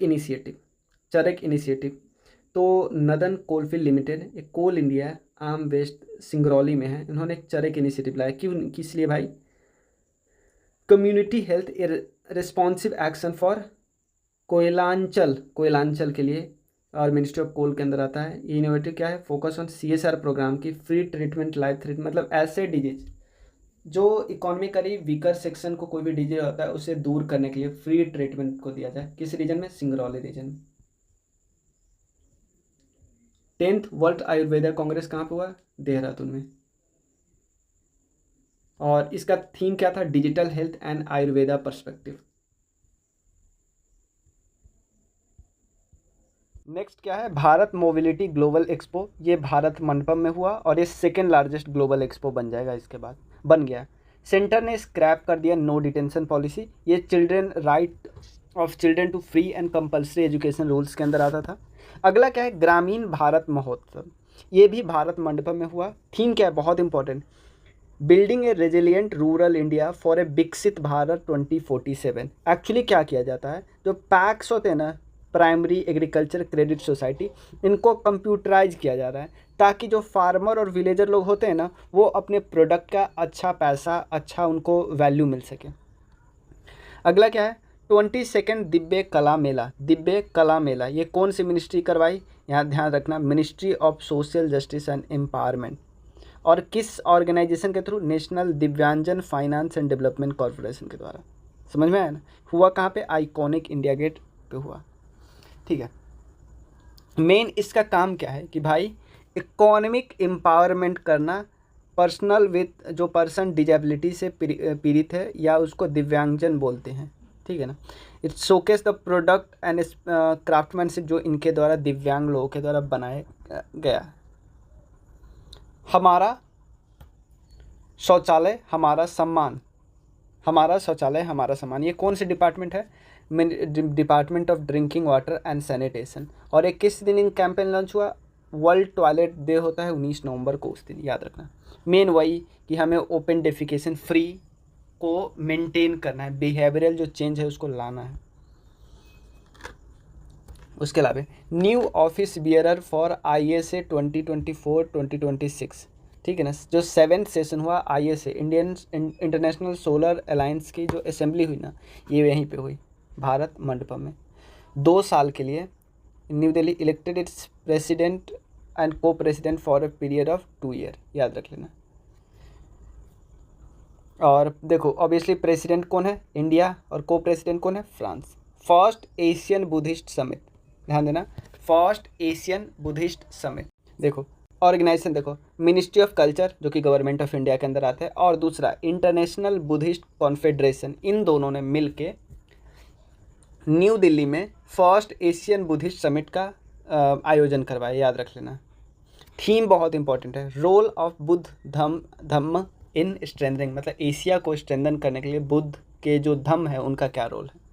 इनिशिएटिव, तो नदन कोलफील्ड लिमिटेड, एक Coal India arm west Singrauli में है, इन्होंने एक चरक इनिशिएटिव लाया। क्यों, किस लिए भाई? Community health responsive action for Koyalanchal के लिए, और मिनिस्ट्री ऑफ कोल के अंदर आता है। ये इनोवेटिव क्या है? फोकस ऑन CSR प्रोग्राम की फ्री ट्रीटमेंट लाइफ थ्रेट, मतलब ऐसे डिजीज जो इकोनॉमिकली वीकर सेक्शन को कोई भी डिजीज होता है उसे दूर करने के लिए फ्री ट्रीटमेंट को दिया जाए। किस रीजन में? सिंगरौली रीजन में। 10th वर्ल्ड आयुर्वेदा कांग्रेस कहाँ पे हुआ? देहरादून में। और इसका थीम क्या था? Digital health and Ayurveda perspective. Next क्या है? भारत मोबिलिटी ग्लोबल एक्सपो, ये भारत मंडपम में हुआ और ये सेकेंड लार्जेस्ट ग्लोबल एक्सपो बन जाएगा, इसके बाद बन गया। सेंटर ने स्क्रैप कर दिया नो डिटेंशन पॉलिसी, ये right of children to free and compulsory education rules के अंदर आता था। अगला क्या है? ग्रामीण भारत महोत्सव, ये भी भारत मंडपम में हुआ। थीम क्या है? बहुत important, building A resilient rural India for a विकसित भारत 2047। एक्चुअली क्या किया जाता है, जो पैक्स होते हैं ना, प्राइमरी एग्रीकल्चर क्रेडिट सोसाइटी, इनको कंप्यूटराइज किया जा रहा है ताकि जो फार्मर और विलेजर लोग होते हैं ना, वो अपने प्रोडक्ट का अच्छा पैसा, अच्छा उनको वैल्यू मिल सके। अगला क्या है? 22nd दिव्य कला मेला, ये कौन सी मिनिस्ट्री करवाई? यहाँ ध्यान रखना, ministry of social justice and empowerment. और किस ऑर्गेनाइजेशन के through? National Divyangjan finance and development corporation के द्वारा। समझ में आया ना? हुआ कहाँ पे? आइकॉनिक इंडिया गेट पे हुआ। ठीक है, मेन इसका काम क्या है कि भाई इकोनॉमिक एम्पावरमेंट करना पर्सनल विथ जो पर्सन डिजेबिलिटी से पीड़ित है या उसको दिव्यांगजन बोलते हैं। ठीक है ना? It's showcase the product and craftsmanship जो इनके द्वारा दिव्यांग लोगों के द्वारा बनाया गया। हमारा शौचालय हमारा सम्मान, हमारा शौचालय हमारा सम्मान, ये कौन सी डिपार्टमेंट है? Department of drinking water and sanitation. और एक किस दिन इन कैंपेन लॉन्च हुआ? वर्ल्ड टॉयलेट डे होता है 19 नवंबर को, उस दिन याद रखना। मेन वही कि हमें ओपन डेफिकेशन फ्री को मेंटेन करना है, बिहेवियरल जो चेंज है उसको लाना है। उसके अलावा new office bearer for ISA 2024-2026। ठीक है ना? जो 7th सेशन हुआ ISA Indian international solar alliance की जो असेंबली हुई ना, ये यहीं पे हुई भारत मंडपम में। 2 साल के लिए new Delhi elected its president and co president for a period of 2 year, याद रख लेना। और देखो ऑब्वियसली प्रेसिडेंट कौन है? इंडिया, और को प्रेसिडेंट कौन है? France. First Asian Buddhist summit, ध्यान देना, फर्स्ट एशियन बुद्धिस्ट समिट। देखो ऑर्गेनाइजेशन देखो, मिनिस्ट्री ऑफ कल्चर जो कि गवर्नमेंट ऑफ इंडिया के अंदर आता है, और दूसरा इंटरनेशनल बुद्धिस्ट कॉन्फेडरेशन। इन दोनों ने मिल के न्यू दिल्ली में फर्स्ट एशियन बुद्धिस्ट समिट का आयोजन करवाया, याद रख लेना। थीम बहुत इंपॉर्टेंट है, role of Buddha Dhamma in strengthening, मतलब एशिया को स्ट्रेंथन करने के लिए बुद्ध के जो धम्म है उनका क्या रोल है।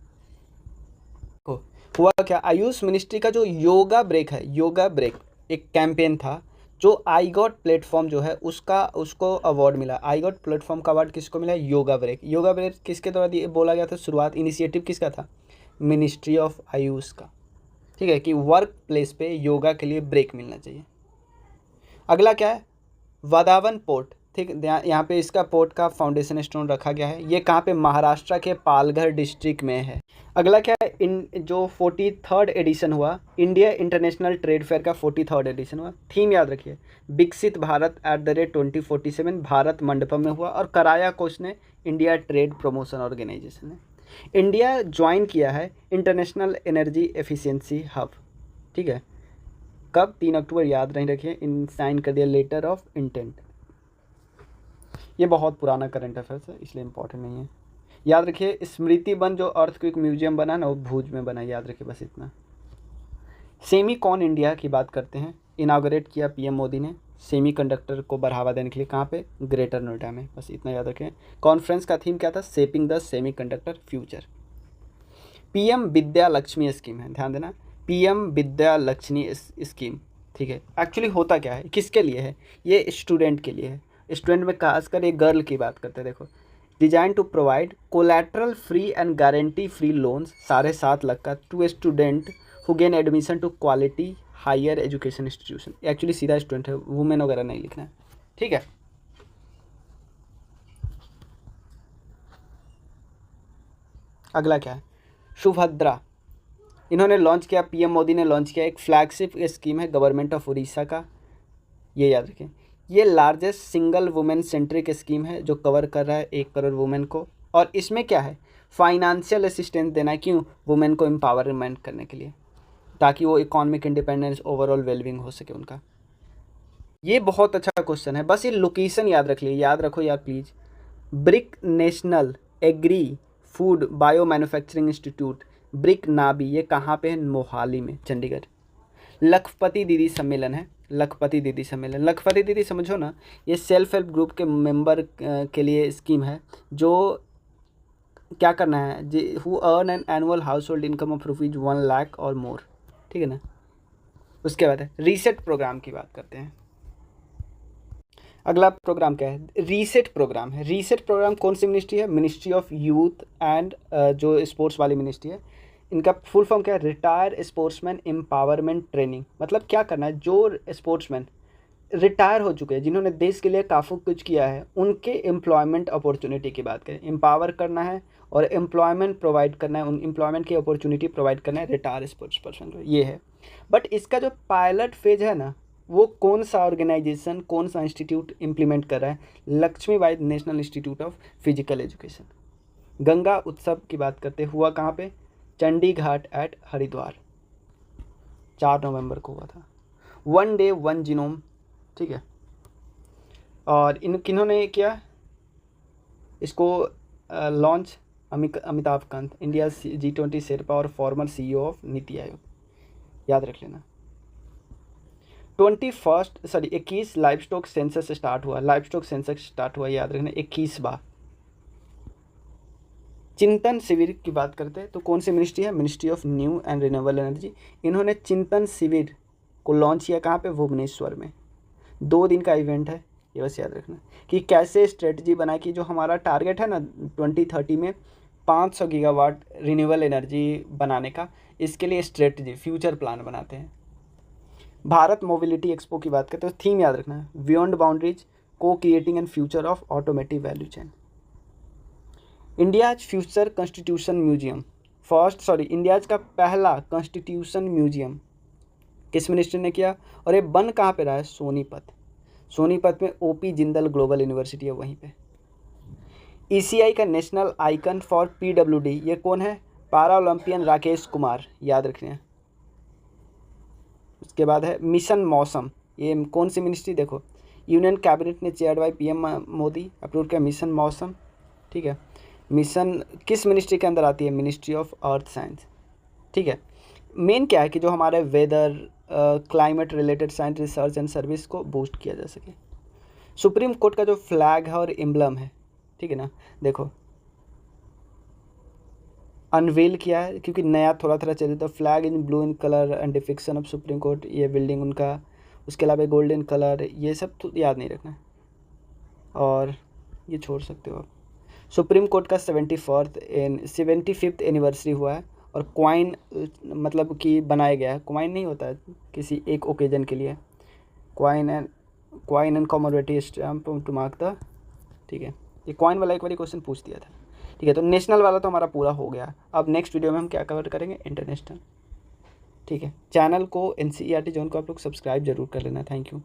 हुआ क्या? आयुष मिनिस्ट्री का जो योगा ब्रेक है, योगा ब्रेक एक कैंपेन था जो आई गॉट प्लेटफॉर्म जो है उसको अवार्ड मिला। आई गॉट प्लेटफॉर्म का अवार्ड किसको मिला? योगा ब्रेक। योगा ब्रेक किसके द्वारा बोला गया था? शुरुआत इनिशिएटिव किसका था? मिनिस्ट्री ऑफ आयुष का। ठीक है, कि वर्क प्लेस पे योगा के लिए ब्रेक मिलना चाहिए। अगला क्या है? वदावन पोर्ट। ठीक, यहाँ पे इसका पोर्ट का फाउंडेशन स्टोन रखा गया है। ये कहाँ पे? महाराष्ट्र के पालघर डिस्ट्रिक्ट में है। अगला क्या है? जो 43rd एडिशन हुआ इंडिया इंटरनेशनल ट्रेड फेयर का 43rd एडिशन हुआ। थीम याद रखिए, विकसित भारत @2047 भारत मंडपम में हुआ, और कराया कोसने इंडिया ट्रेड प्रमोशन ऑर्गेनाइजेशन ने। इंडिया ज्वाइन किया है इंटरनेशनल एनर्जी एफिशिएंसी हब। ठीक है, कब? 3 अक्टूबर, याद नहीं रखिए। इन साइन कर दिया लेटर ऑफ इंटेंट। ये बहुत पुराना करंट अफेयर्स है इसलिए इम्पोर्टेंट नहीं है, याद रखिए। स्मृति वन जो अर्थक्वेक म्यूजियम बना ना, वो भुज में बना, याद रखिए बस इतना। सेमीकॉन इंडिया की बात करते हैं, इनागोरेट किया PM मोदी ने सेमीकंडक्टर को बढ़ावा देने के लिए। कहाँ पे? ग्रेटर नोएडा में, बस इतना याद रखें। कॉन्फ्रेंस का थीम क्या था? Shaping the semiconductor future. PM Vidya Lakshmi scheme है, ध्यान देना, PM विद्या लक्ष्मी स्कीम। ठीक है, एक्चुअली होता क्या है, किसके लिए है? ये स्टूडेंट के लिए है। स्टूडेंट में खासकर एक गर्ल की बात करते हैं। देखो, designed to provide collateral free and guarantee free loans 7.5 lakh का to student who gain admission to quality higher education institution. Actually सीधा स्टूडेंट है, वुमेन वगैरह नहीं लिखना है। ठीक है, अगला क्या है? सुभद्रा। इन्होंने लॉन्च किया, PM मोदी ने लॉन्च किया, एक फ्लैगशिप स्कीम है गवर्नमेंट ऑफ उड़ीसा का, ये याद रखें। ये largest single women centric scheme है जो कवर कर रहा है 1 करोड़ वुमेन को। और इसमें क्या है? फाइनेंशियल असिस्टेंस देना है। क्यों? वुमेन को एम्पावरमेंट करने के लिए, ताकि वो इकोनॉमिक इंडिपेंडेंस, ओवरऑल वेलबींग हो सके उनका। ये बहुत अच्छा क्वेश्चन है, बस ये लोकेशन याद रख लिए, याद रखो यार please. Brick national agri food bio manufacturing institute, brick Nabi, ये कहाँ पे है? मोहाली में, चंडीगढ़। लखपति दीदी सम्मेलन है, लखपति दीदी सम्मेलन। लखपति दीदी समझो ना, ये सेल्फ हेल्प ग्रुप के मेंबर के लिए स्कीम है जो क्या करना है, who earn an annual house hold income of ₹1 lakh और मोर। ठीक है ना? उसके बाद है रीसेट प्रोग्राम की बात करते हैं। अगला प्रोग्राम क्या है? रीसेट प्रोग्राम है। रीसेट प्रोग्राम कौन सी मिनिस्ट्री है? मिनिस्ट्री ऑफ यूथ एंड जो स्पोर्ट्स वाली मिनिस्ट्री है। इनका फुल फॉर्म क्या है? Retire sportsman empowerment training. मतलब क्या करना है, जो स्पोर्ट्समैन रिटायर हो चुके हैं, जिन्होंने देश के लिए काफ़ी कुछ किया है, उनके एम्प्लॉयमेंट अपॉर्चुनिटी की बात करें। एम्पावर करना है और एम्प्लॉयमेंट प्रोवाइड करना है, उन एम्प्लॉयमेंट की अपॉर्चुनिटी प्रोवाइड करना है रिटायर स्पोर्ट्स पर्सन को, ये है। बट इसका जो पायलट फेज है ना, वो कौन सा ऑर्गेनाइजेशन, कौन सा इंस्टीट्यूट इम्प्लीमेंट कर रहा है? Lakshmibai national institute of physical education. Ganga Utsav की बात करते हुआ कहाँ पे? चंडी घाट एट हरिद्वार, 4 नवंबर को हुआ था। वन डे वन जीनोम, ठीक है। और इन किन्होंने किया इसको launch? Amitabh Kant, India G20 Sherpa और farmer CEO of NITI Aayog, याद रख लेना। 21 लाइव स्टॉक सेंसस स्टार्ट हुआ, याद रखना, 21वां। चिंतन शिविर की बात करते हैं तो कौन सी मिनिस्ट्री है? Ministry of new and renewable energy. इन्होंने चिंतन शिविर को लॉन्च किया कहाँ पे? भुवनेश्वर में। 2 दिन का इवेंट है, ये बस याद रखना कि कैसे स्ट्रेटजी बनाए कि जो हमारा टारगेट है ना 2030 में 500 गीगावाट रिन्यूएबल एनर्जी बनाने का, इसके लिए स्ट्रेटजी, फ्यूचर प्लान बनाते हैं। भारत मोबिलिटी एक्सपो की बात करते हैं तो थीम याद रखना है, बियॉन्ड बाउंड्रीज, को creating and future of automotive value chain. India's future constitution museum, India's का पहला कॉन्स्टिट्यूशन म्यूजियम किस मिनिस्ट्री ने किया? और ये बन कहाँ पे रहा है? सोनीपत में OP जिंदल ग्लोबल यूनिवर्सिटी है वहीं पे। ECI का नेशनल आइकन फॉर PWD, ये कौन है? पारा ओलंपियन राकेश कुमार, याद रखना है। उसके बाद है मिशन मौसम, ये कौन सी मिनिस्ट्री? देखो, यूनियन कैबिनेट ने chaired by PM Modi approve किया मिशन मौसम, ठीक है। मिशन किस मिनिस्ट्री के अंदर आती है? मिनिस्ट्री ऑफ अर्थ साइंस, ठीक है। मेन क्या है कि जो हमारे weather, climate related science research and service को बूस्ट किया जा सके। सुप्रीम कोर्ट का जो फ्लैग है और एम्बलम है, ठीक है ना, देखो अनवेल किया है क्योंकि नया थोड़ा चलिए तो flag in blue in colour and defection of supreme court, ये बिल्डिंग उनका, उसके अलावा गोल्डन कलर, ये सब तो याद नहीं रखना है और ये छोड़ सकते हो आप। सुप्रीम कोर्ट का 75th एनिवर्सरी हुआ है और क्वाइन मतलब कि बनाया गया है, क्वाइन नहीं होता है किसी एक ओकेजन के लिए, coin and commemorative stamp to mark the, ठीक है। ये क्वाइन वाला एक बार क्वेश्चन पूछ दिया था, ठीक है। तो नेशनल वाला तो हमारा पूरा हो गया। अब नेक्स्ट वीडियो में हम क्या कवर करेंगे? इंटरनेशनल, ठीक है। चैनल को NCERT जोन को आप लोग सब्सक्राइब जरूर कर लेना। Thank you.